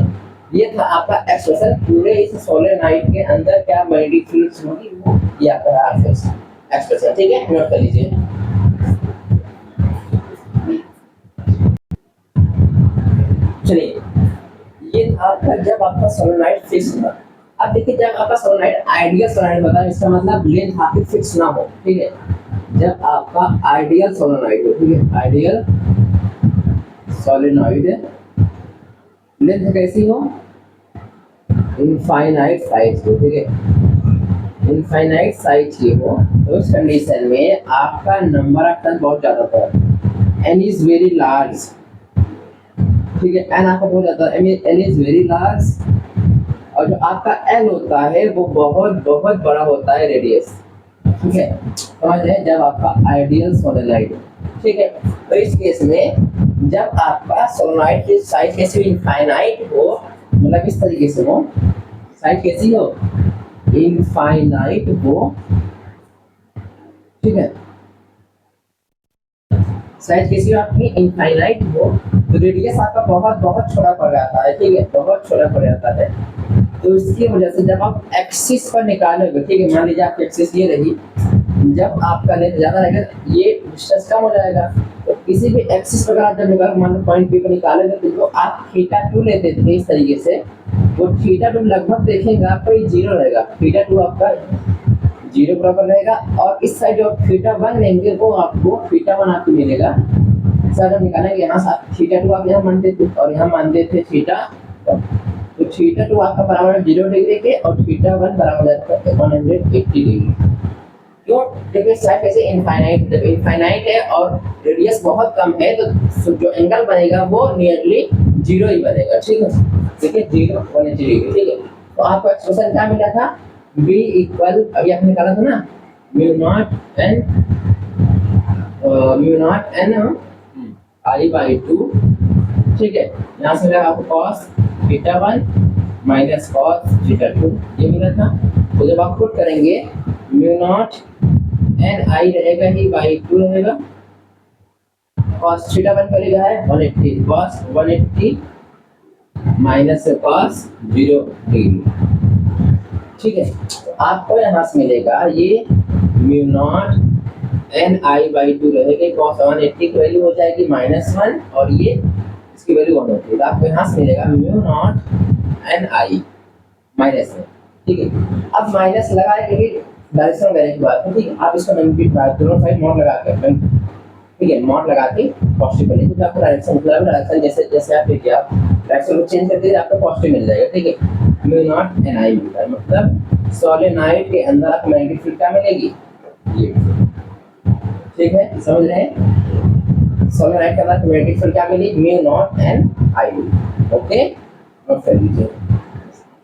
Speaker 1: ये था आपका एक्सप्रेशन, पूरे इस सोलेनोइड के अंदर क्या मैग्नेटिक फील्ड्स होगी वो ये आपका एक्सप्रेशन, ठीक है। नोट कर लीजिए। चलिए, ये था आपका जब आपका सोलेनोइड फिक्स होगा। अब देखिए जब आपका सोलेनोइड आइडियल सोलेनोइड होता है, इसका मतलब लेंथ आपकी फिक्स ना हो, ठीक है। जब आपका आइडियल सोलेनोइड हो, ठीक है, आइडियल सोलेनोइड लेंथ कैसी हो, इनफाइनाइट साइज हो, ठीक है, इनफाइनाइट साइज की हो, तो उस कंडीशन में आपका नंबर ऑफ टर्न बहुत ज्यादा होता है, एन इज वेरी लार्ज, ठीक है। एन आपका बहुत ज्यादा, एन इज वेरी लार्ज, और जो आपका एल होता है वो बहुत बहुत बड़ा होता है रेडियस, ठीक है। समझ रहे, जब आपका आइडियल सोलेनोइड, ठीक है। तो इस केस में जब आपका सोलेनोइड की साइज कैसी इनफाइनाइट हो, मतलब इस तरीके से हो, साइज कैसी हो, इनफाइनाइट हो, ठीक है। साइज कैसी हो आपकी, इनफाइनाइट हो, तो रेडियस आपका बहुत बहुत छोटा पड़ जाता है, ठीक है, बहुत छोटा पड़ जाता है। तो इसकी वजह से जब आप एक्सिस पर निकालोगे, ठीक है, मान लीजिए आपकी एक्सिस ये रही, जब आपका लेंथ ज्यादा रहेगा ये डिस्टेंस कम हो जाएगा, तो किसी भी एक्सिस पर आप जब निकालो, मान लो पॉइंट पी पर निकालोगे, तो जो आप थीटा 2 लेते थे इस तरीके से, वो थीटा 2 लगभग देखेंगे आपका ये 0 रहेगा, थीटा 2 आपका 0 बराबर रहेगा, और इस साइड जो थीटा 1 लेंगे वो आपको थीटा 1 आपको मिलेगा। सर जब निकालेंगे यहाँ से थीटा 2 आप यहाँ मानते थे और यहाँ मानते थे थीटा, तो थीटा 2 आपका बराबर है 0 डिग्री के, और थीटा 1 बराबर है 180 डिग्री। क्यों? क्योंकि साइड कैसे इनफाइनाइट, जब इनफाइनाइट है और रेडियस बहुत कम है तो जो एंगल बनेगा वो नियरली 0 ही बनेगा, ठीक है। देखिए 0 180 डिग्री, ठीक है। तो आपको एक्सप्रेशन क्या मिला था, b इक्वल, अभी आपने निकाला था ना, mu naught N I by 2, ठीक है। यहाँ से मिला आपको cos theta 1 minus cos theta 2, ये मिला था। तो जब आप पुट करेंगे म्यू नॉट एन आई रहेगा ही बाई 2 रहेगा, cos थीटा 1 करेगा है 180, cos 180 माइनस cos 0 डिग्री, ठीक है। तो आपको यहाँ से मिलेगा ये mu naught N I by 2 रहेगा, cos 180 की वैल्यू हो जाएगी -1, और ये इसकी वैल्यू 1 होती है, तो आपको यहाँ से मिलेगा म्यू नॉट एन आई माइनस में, ठीक है। अब माइनस लगाने के डायरेक्शन लगाने की बात है, ठीक है। आप इसका दोनों साइड मॉड लगा कर, ठीक है, मॉड लगा के पॉजिटिव कर लीजिए, तो आपको डायरेक्शन मतलब डायरेक्शन जैसे जैसे आप देखिए, आप डायरेक्शन को चेंज कर दीजिए, आपको पॉजिटिव मिल जाएगा, ठीक है। म्यू नॉट एन आई मिलता है, मतलब सोलेनोइड के अंदर आपको मैग्नेटिक फील्ड क्या मिलेगी, ये, ठीक है, समझ रहे हैं। सोलेनोइड के अंदर मैग्नेटिक फील्ड क्या मिली, mu naught N I, okay. Note कर लीजिए।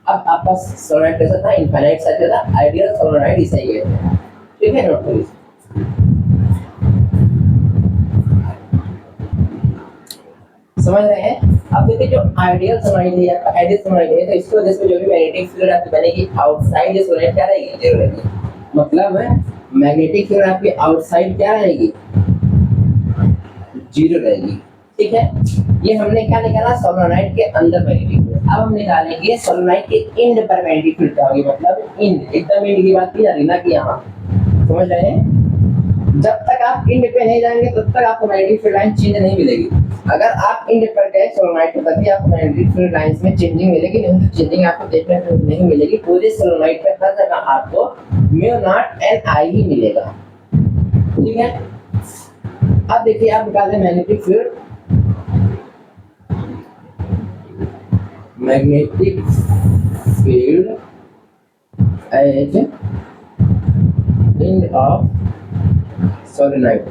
Speaker 1: अब आपका सोलेनोइड कैसा था, इनफाइनाइट साइज था, आइडियल सोलेनोइड इसे ही कहते हैं, ठीक है। नोट कर लीजिए। समझ रहे हैं। अब देखिए जो आइडियल सोलेनोइड है या आइडियल सोलेनोइड है, तो इसकी वजह से जो भी मैग्नेटिक फील्ड आपकी बनेगी आउटसाइड ये सोलेनोइड क्या रहेगी, 0 रहेगी, मतलब है मैग्नेटिक फील्ड आपकी आउटसाइड क्या रहेगी, 0 रहेगी, ठीक है। ये हमने क्या निकाला, सोलेनोइड के अंदर मैग्नेटिक फील्ड। अब हम निकालेंगे सोलेनोइड के एंड पर मैग्नेटिक फील्ड क्या होगी, मतलब एंड, एकदम एंड की बात की जा रही ना कि यहाँ, समझ रहे हैं, जब तक आप इंड पे नहीं जाएंगे तब तक आपको मैग्नेटिक फील्ड लाइन चेंज नहीं मिलेगी। अगर आप इंड पर गए सोलोनॉइड पे तभी आपको मैग्नेटिक फील्ड लाइंस में चेंजिंग मिलेगी, नहीं तो चेंजिंग आपको देखने को नहीं मिलेगी। पूरे सोलोनॉइड पे हर जगह आपको म्यू नॉट एन आई ही मिलेगा, ठीक है। अब देखिए आप निकालें magnetic field, magnetic field as end of solenoid.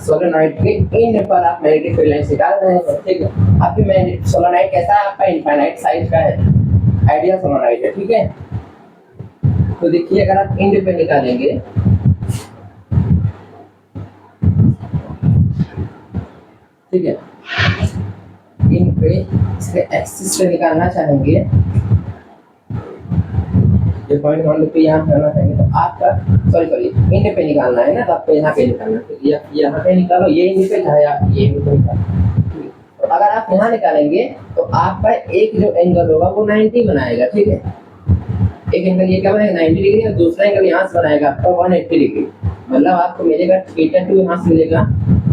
Speaker 1: Solenoid के इंड पर आप मैग्नेटिक फील्ड लाइन निकाल रहे हैं, ठीक है। आपकी मैग्नेटिक सोलेनॉइड कैसा है, आपका इनफाइनाइट साइज का है, आइडियल सोलेनॉइड है, ठीक है। तो देखिए अगर आप इंड पे निकालेंगे, ठीक है, इंड पे इसके एक्सिस पे निकालना चाहेंगे, ये पॉइंट मान लो कि यहाँ करना चाहेंगे तो आपका सॉरी इंड पे निकालना है ना, तो आपको यहाँ पे निकालना है, तो यहाँ पे निकालो, ये इंड पे है, आप ये इंड पे निकालो। तो अगर आप यहाँ निकालेंगे तो आपका एक जो एंगल होगा वो 90 बनाएगा, ठीक है। एक एंगल ये क्या बनेगा 90 डिग्री, और दूसरा एंगल यहाँ से बनाएगा आपका 180 डिग्री। मतलब आपको मिलेगा θ2 यहाँ से मिलेगा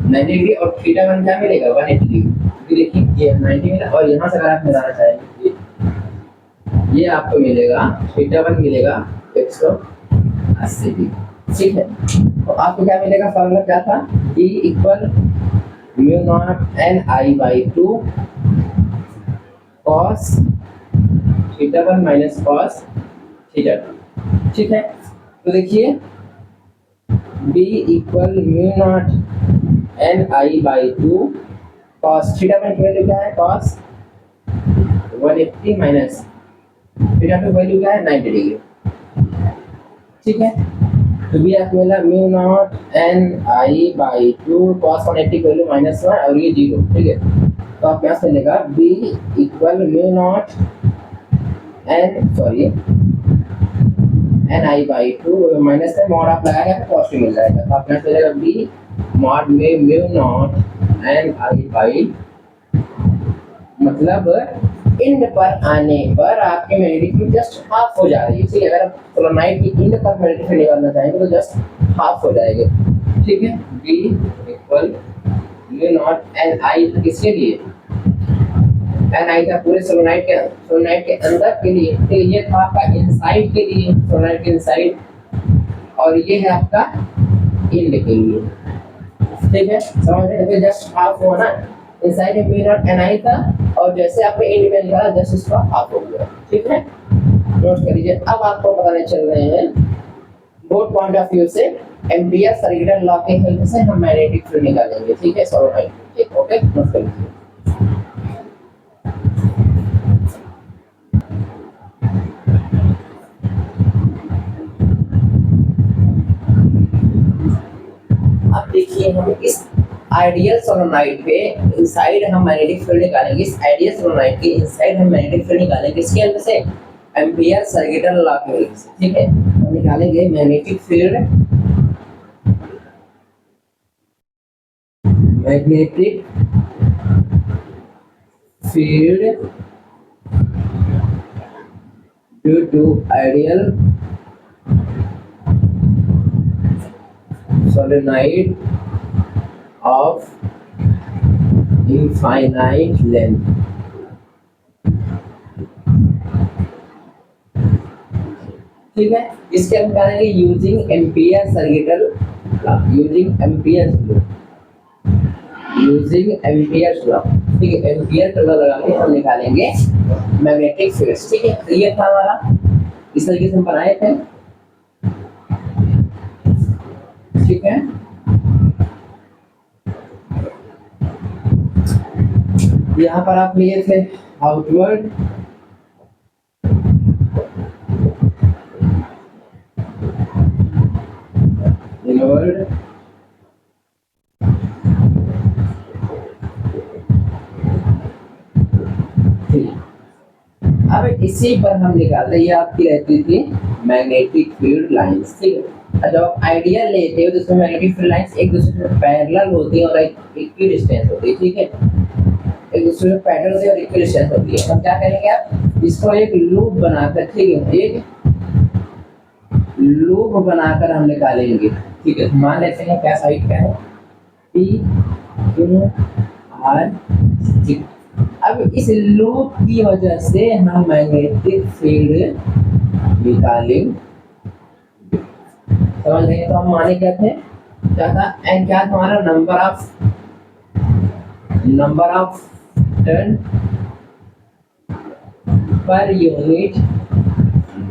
Speaker 1: 90 डिग्री और θ1 क्या मिलेगा 180 डिग्री। देखिए ये 90 मिला, और यहाँ से अगर आप मिलाना चाहेंगे ये आपको मिलेगा θ1 मिलेगा 180 डिग्री, ठीक है। तो आपको क्या मिलेगा, फॉर्मूला क्या था, E equal mu naught N I by 2 cos θ1 minus cos θ2, ठीक है। तो देखिए B equal mu naught N I by 2 cos θ1 की वैल्यू क्या है, कॉस 180 माइनस θ2 वैल्यू क्या है 90 डिग्री, ठीक है। तो भी आपको मिला mu naught N I by 2 cos 180 value -1 और ये 0, ठीक है। तो आप यहाँ से मिलेगा B equal mu naught N I by 2 minus में मॉड आप लगाएंगे तो पॉजिटिव मिल जाएगा। तो आप यहाँ से मिलेगा B मॉड में mu naught N I by, मतलब इंड पर आने पर आपके मैग्नेटिक फील्ड जस्ट हाफ हो जा रही है, ठीक है। अगर आप सोलेनॉइड की इंड पर मैग्नेटिक फील्ड निकालना चाहेंगे तो जस्ट हाफ हो जाएगा, ठीक है। B equal mu naught N I किसके लिए, एन आई था पूरे सोलेनॉइड के अंदर के लिए, तो ये था आपका इनसाइड के लिए, सोलेनॉइड के इनसाइड, और ये है आपका इंड के लिए, ठीक है। समझ रहे हैं, जस्ट हाफ हुआ ना, इनसाइड में म्यू नॉट एन आई था और जैसे आपने इंड में निकाला जस्ट इसका हाफ हो गया, ठीक है। नोट कर लीजिए। अब आपको बताने चल रहे हैं बोथ पॉइंट ऑफ व्यू से एम्पियर सर्कुलर लॉ के हेल्प से हम मैग्नेटिक फील्ड निकालेंगे, ठीक है, सोलेनॉइड, ठीक, ओके। नोट कर लीजिए। अब देखिए हम इस आइडियल सोलेनॉइड पे इनसाइड हम मैग्नेटिक फील्ड निकालेंगे, इस आइडियल सोलेनॉइड के इनसाइड हम मैग्नेटिक फील्ड निकालेंगे किसके हेल्प से, एम्पियर सर्कुलर लॉ की हेल्प से, ठीक है। हम निकालेंगे magnetic field due to ideal solenoid of infinite length, ठीक है। इसके हम करेंगे using ampere circular law, using ampere law, ठीक है। एम्पियर का लॉ लगा के हम निकालेंगे मैग्नेटिक फील्ड, ठीक है। तो ये था हमारा, इस तरीके से हम बनाए थे, ठीक है। यहाँ पर आप लिए थे आउटवर्ड, इनवर्ड, अब इसी पर हम निकाल रहे, ये आपकी रहती थी मैग्नेटिक फील्ड लाइंस, ठीक है। जब आप आइडियल लेते हो तो उसमें मैग्नेटिक फील्ड लाइंस एक दूसरे से पैरेलल होती है और इक्विडिस्टेंस होती है, ठीक है। एक दूसरे से पैरेलल होती है और इक्विडिस्टेंस होती है। हम क्या करेंगे, आप इसको एक लूप बनाकर, ठीक है, एक लूप बनाकर हम निकालेंगे, ठीक है, मान लेते हैं क्या साइड क्या है, पी क्यू आर टी। अब इस लूप की वजह से हम मैग्नेटिक फील्ड निकालेंगे, समझ गए। तो हम माने क्या थे, क्या था, एन क्या था हमारा, number of turn per unit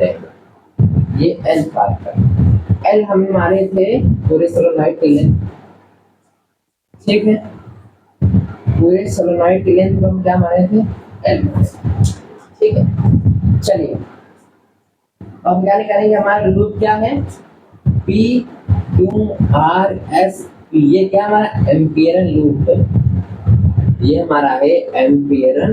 Speaker 1: length, ये एल पार्ट का। एल हम मारे थे पूरे सोलेनॉइड की लेंथ, ठीक है, पूरे सोलेनॉइड की लेंथ को हम क्या मारे थे, एल, ठीक है। चलिए अब क्या निकालेंगे, हमारा लूप क्या है, P Q R S P, ये क्या हमारा एम्पियरन लूप है, ये हमारा है Amperian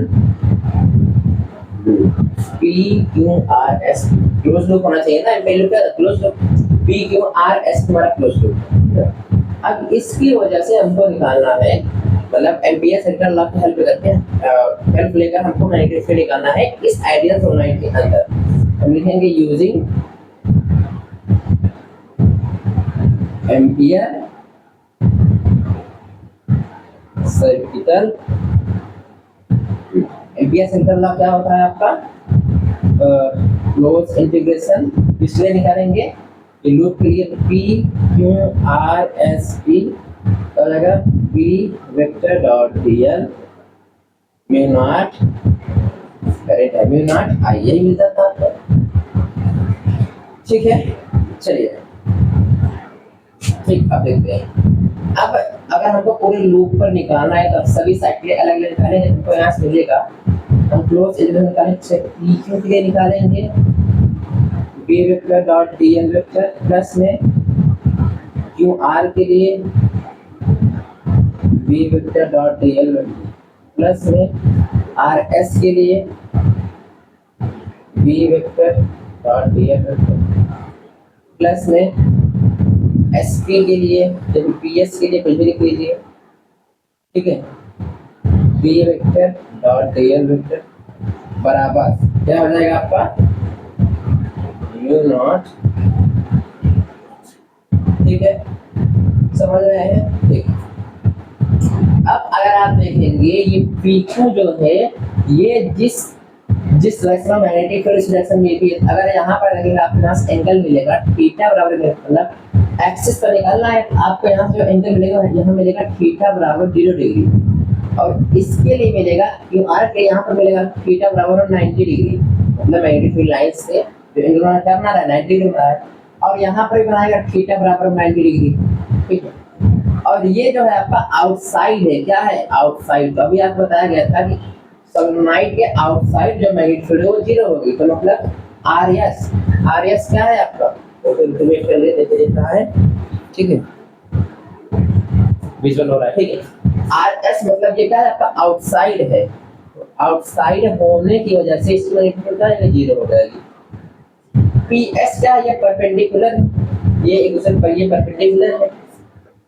Speaker 1: loop, P Q R S, close loop होना चाहिए ना, एम्पियर लूप का close loop, P Q R S हमारा क्लोज लूप। अब इसकी वजह से हमको निकालना है, मतलब एम्पियर सेंट्रल लॉ की हेल्प करके हेल्प लेकर हमको मैग्नेटिक फील्ड निकालना है इस आइडियल सोलेनॉइड के अंदर। हम लिखेंगे using ampere circuital, ampere central law क्या होता है आपका, क्लोज इंटीग्रेशन, इसलिए निकालेंगे लूप के लिए P Q R S P और अगर P vector dot D L mu not, correct है, म्यू नॉट आई, यही मिलता था आपको, ठीक है। चलिए ठीक, अब देखते हैं। अब अगर हमको पूरे लूप पर निकालना है तो सभी साइड के अलग अलग निकालेंगे, हमको यहाँ से मिलेगा, हम क्लोज इंटीग्रल निकालेंगे, पी क्यू के लिए निकालेंगे B vector dot D L vector, plus में क्यू आर के लिए B vector dot D L vector, plus में आर एस के लिए B vector dot D L vector, plus में एस पी के लिए, जब पी एस के लिए कुछ भी लिख लीजिए, ठीक है, B vector dot D L vector बराबर क्या हो जाएगा आपका, म्यू नॉट, ठीक है, समझ रहे हैं, ठीक। अब अगर आप देखेंगे ये पी क्यू जो है, ये जिस डायरेक्शन में मैग्नेटिक फील्ड इस डायरेक्शन में भी, अगर यहाँ पर लगेगा आपके पास एंगल मिलेगा थीटा बराबर, मतलब एक्सिस पर निकालना है आपको, यहाँ से जो एंगल मिलेगा यहाँ मिलेगा थीटा बराबर 0 डिग्री, और इसके लिए मिलेगा क्यू आर के यहाँ पर मिलेगा थीटा बराबर 90 डिग्री, मतलब मैग्नेटिक फील्ड लाइन से जो एंगल क्या बना रहा है 90 डिग्री बना रहा है, और यहाँ पर भी बनाएगा थीटा बराबर 90 डिग्री, ठीक है। और ये जो है आपका आउटसाइड है, क्या है, आउटसाइड। तो अभी आपको बताया गया था कि सोलेनॉइड के आउटसाइड जो मैग्नेटिक फील्ड है वो 0 होगी, तो मतलब आर एस क्या है आपका, तो इंटीग्रेट कर लेते देता है, ठीक है, विजुअल हो रहा है, ठीक है। आर एस मतलब ये क्या है आपका, आउटसाइड है, आउटसाइड होने की वजह से इसकी मैग्नेटिक फील्ड क्या है, 0 हो जाएगी। पी एस क्या है, ये परपेंडिकुलर, ये एक दूसरे पर ये परपेंडिकुलर है,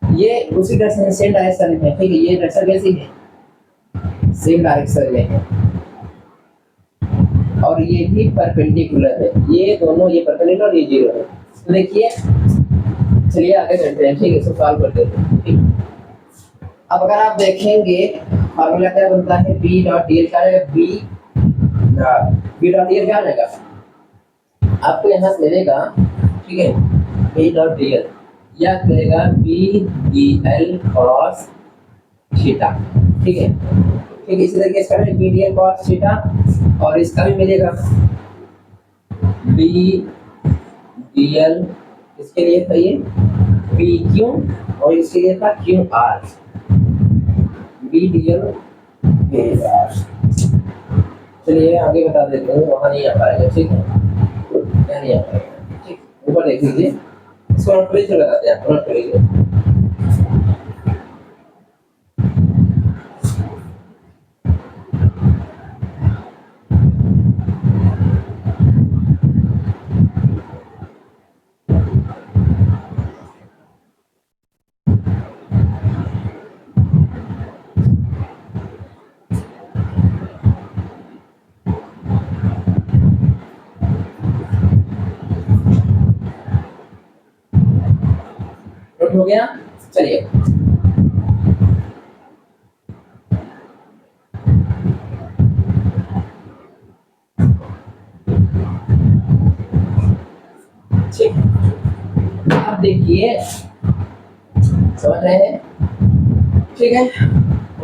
Speaker 1: ये उसी डायरेक्शन सेम डायरेक्शन में है, ठीक है, ये डायरेक्शन कैसी है, सेम डायरेक्शन में है, और ये भी परपेंडिकुलर है, ये दोनों, ये परपेंडिकुलर, ये 0 है। तो देखिए, चलिए आगे चलते हैं, ठीक है, इसको सॉल्व करते हैं, ठीक। अब अगर आप देखेंगे फार्मूला क्या बनता है, बी डॉट डी एल क्या आएगा, बी डॉट डी एल क्या आएगा आपको यहाँ से मिलेगा, ठीक है, बी डॉट डी एल या मिलेगा B D L cos theta, ठीक है, ठीक है। इसी तरीके इसका भी B D L cos theta, और इसका भी मिलेगा बी डी एल, इसके लिए था ये पी क्यू, और इसके लिए था Q R, B D L चलिए आगे बता देते हैं, वहाँ नहीं आ पाएगा, ठीक है, नहीं आ पाएगा, ठीक, ऊपर देख लीजिए, इसको नोट पेज लगाते हैं, नोट करिए। गया। चलिए ठीक, अब देखिए समझ रहे हैं, ठीक है,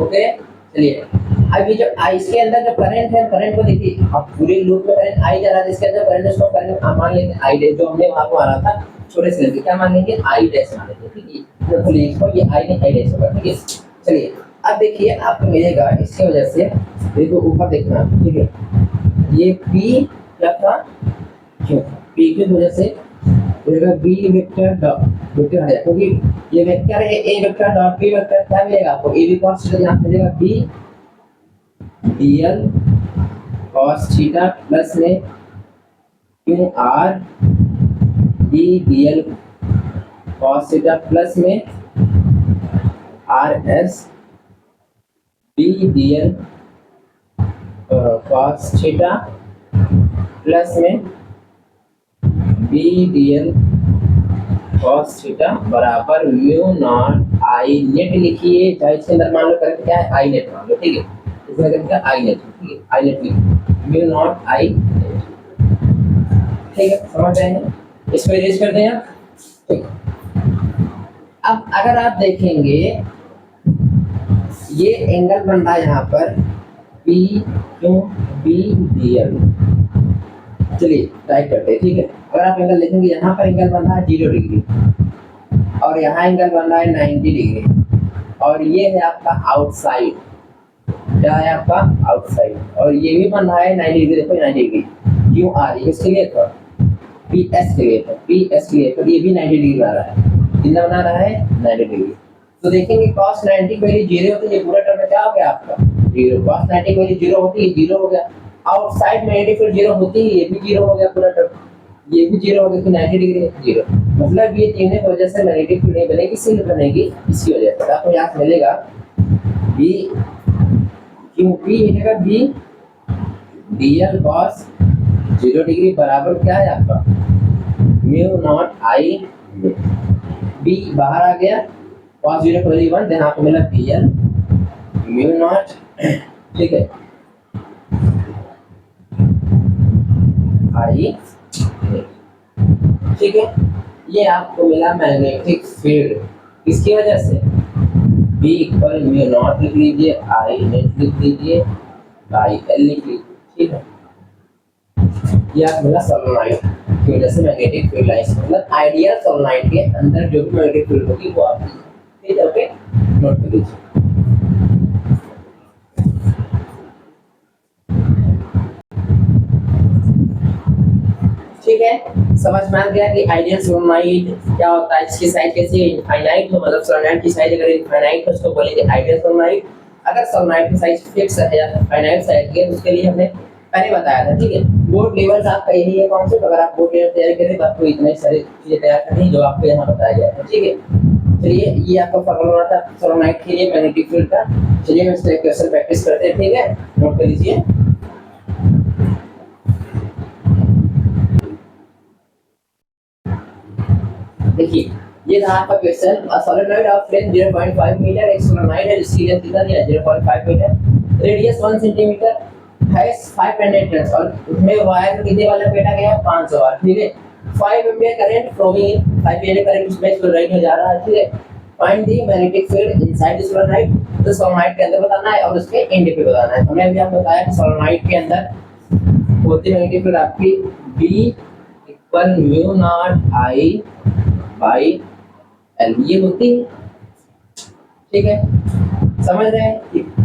Speaker 1: ओके। चलिए अब ये जो इसके अंदर जो करंट है, करंट को देखिए, अब पूरे लूप में करंट आई जा रहा है, इसके अंदर करंट उसको करंट मान लेते हैं आई डैश, जो हमने वहां को माना था छोटे से लेके क्या मान लेंगे, आई डैश मान लेते हैं, ठीक है। तो इसको ये आई नहीं, आई डैश होगा, ठीक है। चलिए अब देखिए आपको मिलेगा इसकी वजह से, देखो ऊपर देखना, ठीक है, ये पी क्या था, क्यों पी की वजह से बी वेक्टर डॉट वेक्टर है, क्योंकि ये वेक्टर है, A vector dot B vector, क्या मिलेगा आपको, ए बी cos थीटा, यहाँ मिलेगा B DL cos theta plus में Q R B DL cos theta plus में R S B DL cos theta plus में बी डीएल cos थीटा बराबर mu naught I net लिखिए, चाहे इसके अंदर मान लो करंट क्या है, आई नेट मान लो, ठीक है, इसमें करंट क्या आई नेट, ठीक है, आई नेट लिखिए, म्यू नॉट आई नेट, ठीक है, समझ रहे हैं, इसको इरेज कर दें आप, ठीक। अब अगर आप देखेंगे ये एंगल बन रहा है यहाँ पर P Q B D L, चलिए राइट करते हैं, ठीक है। अगर आप एंगल देखेंगे यहाँ पर एंगल बन रहा है 0 डिग्री और यहाँ एंगल बन रहा है 90 डिग्री, और ये है आपका आउटसाइड, क्या है आपका आउटसाइड, और ये भी बन रहा है 90 डिग्री, देखो 90 डिग्री, क्यू आर इसके लिए था, पी एस के लिए था, पी एस के लिए, तो ये भी 90 डिग्री बना रहा है, कितना बना रहा है 90 डिग्री। तो देखेंगे cos 90 को यदि 0 होती है, पूरा टर्म क्या हो गया आपका 0, cos 90 को यदि 0 होती है, 0 हो गया, आउटसाइड में नेगेटिव फिर 0 होती है, ये भी 0 हो गया पूरा टर्म, ये भी 0 हो गया, कि 90 डिग्री 0, मतलब ये तीनों की वजह से नेगेटिव फिर नहीं बनेगी, इसलिए बनेगी इसकी वजह से। आपको यहाँ मिलेगा बी क्यू पी मिलेगा बी डीएल cos 0 डिग्री बराबर क्या है आपका म्यू नॉट आई, बी बाहर आ गया, cos 0 को 1, देन आपको मिला डीएल म्यू नॉट, ठीक है, आई, ठीक है। ये आपको मिला मैग्नेटिक फील्ड, किसकी वजह से, B इक्वल म्यू नॉट लिख लीजिए, आई नेट लिख लीजिए, बाई एल लिख लीजिए, ठीक है। ये आपको मिला सोलेनॉइड की वजह से मैग्नेटिक फील्ड लाइंस, मतलब आइडियल सोलेनॉइड के अंदर जो भी मैग्नेटिक फील्ड होगी वो आप, ठीक है, ओके, नोट कर लीजिए। ठीक है, समझ में आ गया कि आइडियल सोलेनॉइड क्या होता है, इसकी साइज कैसी है, इनफाइनाइट, तो मतलब सोलेनॉइड की साइज अगर इनफाइनाइट है उसको बोलेंगे आइडियल सोलेनॉइड। अगर सोलेनॉइड की साइज फिक्स है या फाइनाइट साइज की है, तो उसके लिए हमने पहले बताया था, ठीक है। बोर्ड लेवल आपका यही है कॉन्सेप्ट, अगर आप बोर्ड लेवल तैयार करें तो आपको इतने सारे चीजें तैयार करनी जो आपको यहाँ बताया गया है, ठीक है। चलिए ये आपका फॉर्मूला था सोलेनॉइड के लिए मैग्नेटिक फील्ड का। चलिए हम इसका क्वेश्चन प्रैक्टिस करते हैं, ठीक है, नोट कर लीजिए। देखिए ये था आपका question, a solenoid of length 0.5 metre, एक सोलेनॉइड है जिसकी लेंथ कितना दिया 0.5 metre, radius 1 centimetre, has 500 turns, और उसमें वायर कितने वाला पेटा गया है 500 वाट, ठीक है। 5 ampere current flowing in 5 ampere current उसमें सोलेनॉइड में जा रहा है, ठीक है। Find the magnetic field inside the solenoid, तो सोलेनॉइड के अंदर बताना है और उसके एंड पे बताना है। हमने अभी आपको बताया कि सोलेनॉइड के अंदर होती मैग्नेटिक फील्ड आपकी B equal mu not I by L, ये होती है, ठीक है, समझ रहे हैं।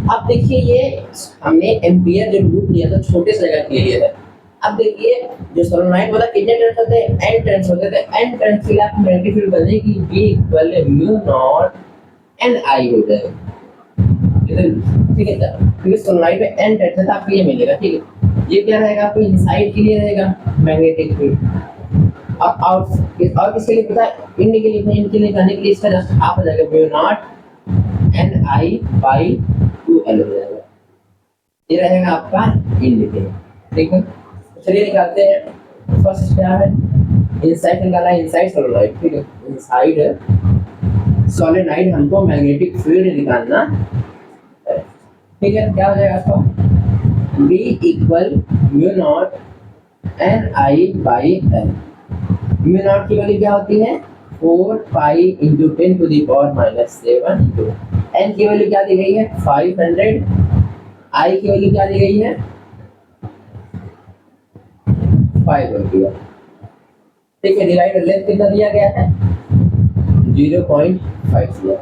Speaker 1: अब देखिए ये हमने एम्पियर जो लूप लिया था छोटे से जगह के लिए लिया था। अब देखिए जो सोलेनॉइड वाला कितने टर्न्स होते हैं, n टर्न्स होते थे, n टर्न्स के लिए आप मैग्नेटिक फील्ड बनेगी B equal mu not n I हो जाएगा, ठीक है। क्योंकि सोलेनॉइड में n टर्न्स है तो आपको ये मिलेगा, ठीक है। ये क्या रहेगा आपको इनसाइड के लिए रहेगा मैग्नेटिक फील्ड, और किसके लिए पता है, इंड के लिए, इंड के लिए जाने के लिए इसका जस्ट हाफ हो जाएगा, mu naught n I by 2l हो जाएगा, ये रहेगा आपका इंड के लिए, ठीक है। चलिए निकालते हैं, फर्स्ट क्या है इनसाइड निकालना है, इनसाइड सोलेनॉइड, ठीक है, इनसाइड सोलेनॉइड हमको मैग्नेटिक फील्ड निकालना है। ठीक है, क्या हो जाएगा आपको B equal mu naught N I by L. Mu naught की वैल्यू क्या होती है 4 pi into 10 to the power minus 7 into N की वैल्यू क्या दी गई है 500, आई की वैल्यू क्या दी गई है 5 होती है। ठीक है, डिवाइड लेंथ कितना दिया गया है 0.5 दिया।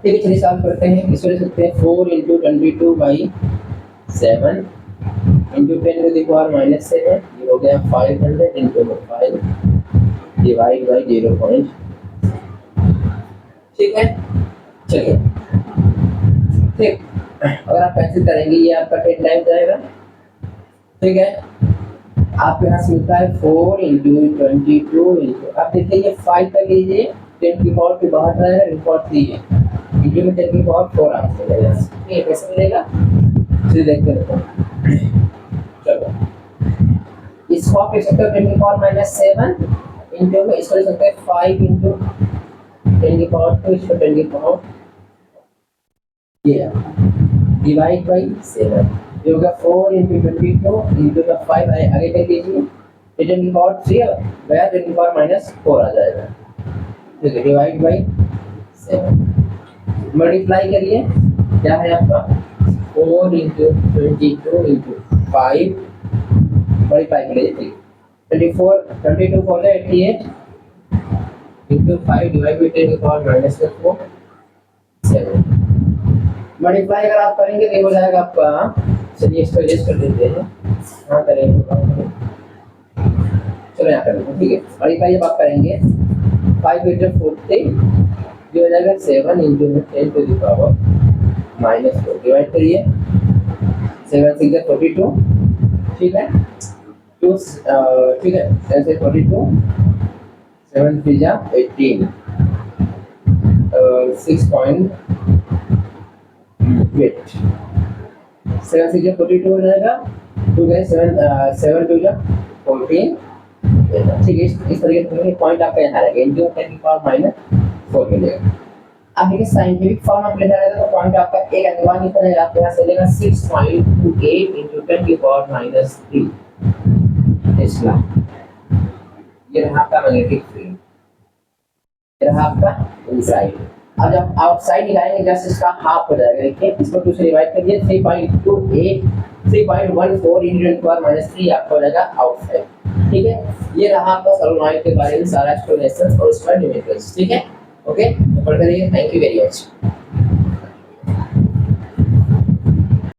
Speaker 1: ठीक है, चलिए सॉल्व करते हैं। इसको लिख सकते हैं 4 into 22 by 7 into 10 to the power minus 7, ये हो गया 500 इंटू 5 डिवाइड बाई 0. ठीक है, चलिए ठीक, अगर आप कैंसिल करेंगे ये आपका 10 टाइम जाएगा। ठीक है, आपके यहाँ से मिलता है 4 इंटू 22 इंटू, आप देखिए ये 5 तक लीजिए 10 की पावर के बाहर रहेगा, रिपोर्ट लीजिए इंटू में 10 की पावर 4 आपको मिलेगा। ये कैसे मिलेगा चलिए देखते हैं। चलो इसको आप लिख सकते हो 10 की पावर माइनस 7 इंटू में इसको लिख सकते हैं 5 इंटू 10 की पावर 2, इसको 10 की पावर ये डिवाइड बाई 7, ये होगा 4 इंटू 22 इंटू का 5 आगे कर दीजिए 10 की पावर 3 गया 10 की पावर माइनस 4 आ जाएगा। ठीक है, डिवाइड बाई 7 मल्टीप्लाई करिए, क्या है आपका 4 इंटू 22 इंटू 5 मल्टीप्लाई करिए 22 4 88 इंटू 5 डिवाइड बाई 10 की पावर माइनस 4 7 मल्टीप्लाई अगर आप करेंगे तो ये हो जाएगा आपका, चलिए इसको एडजस्ट कर देते हैं, हाँ करेंगे चलो यहाँ करेंगे। ठीक है, मल्टीप्लाई जब आप करेंगे 5 इंटू 40 ये हो जाएगा 7 into 10 to the power minus 4 divide करिए 7 6 42। ठीक है, 2 ठीक है 7 से 42 7 3 जा 18 6.8 7 6 42 हो जाएगा 2 गए 7 2 जा 14। ठीक है, इस तरीके से पॉइंट आपका यहाँ रहेगा इंटू 10 की पावर माइनस 4 मिलेगा। अब देखिए साइंटिफिक फॉर्म आप लेना रहेगा तो पॉइंट आपका एक अनुमान कितना रहेगा आपके यहाँ से लेगा 6.28 इंटू 10 की पावर माइनस 3 टेस्ला। ये रहा आपका मैग्नेटिक फील्ड, ये रहा आपका इनसाइड। अब जब आउटसाइड निकालेंगे जस्ट इसका हाफ हो जाएगा। देखिए इसको 2 से डिवाइड करिए 3.28 3.14 इंटू 10 की पावर माइनस 3 आपको हो जाएगा आउटसाइड। ठीक है, ये रहा आपका सोलेनॉइड के बारे में सारा एक्सप्लेनेशन और उसका न्यूमेरिकल्स। ठीक है, ओके, तो पढ़ करिए। Thank you very much.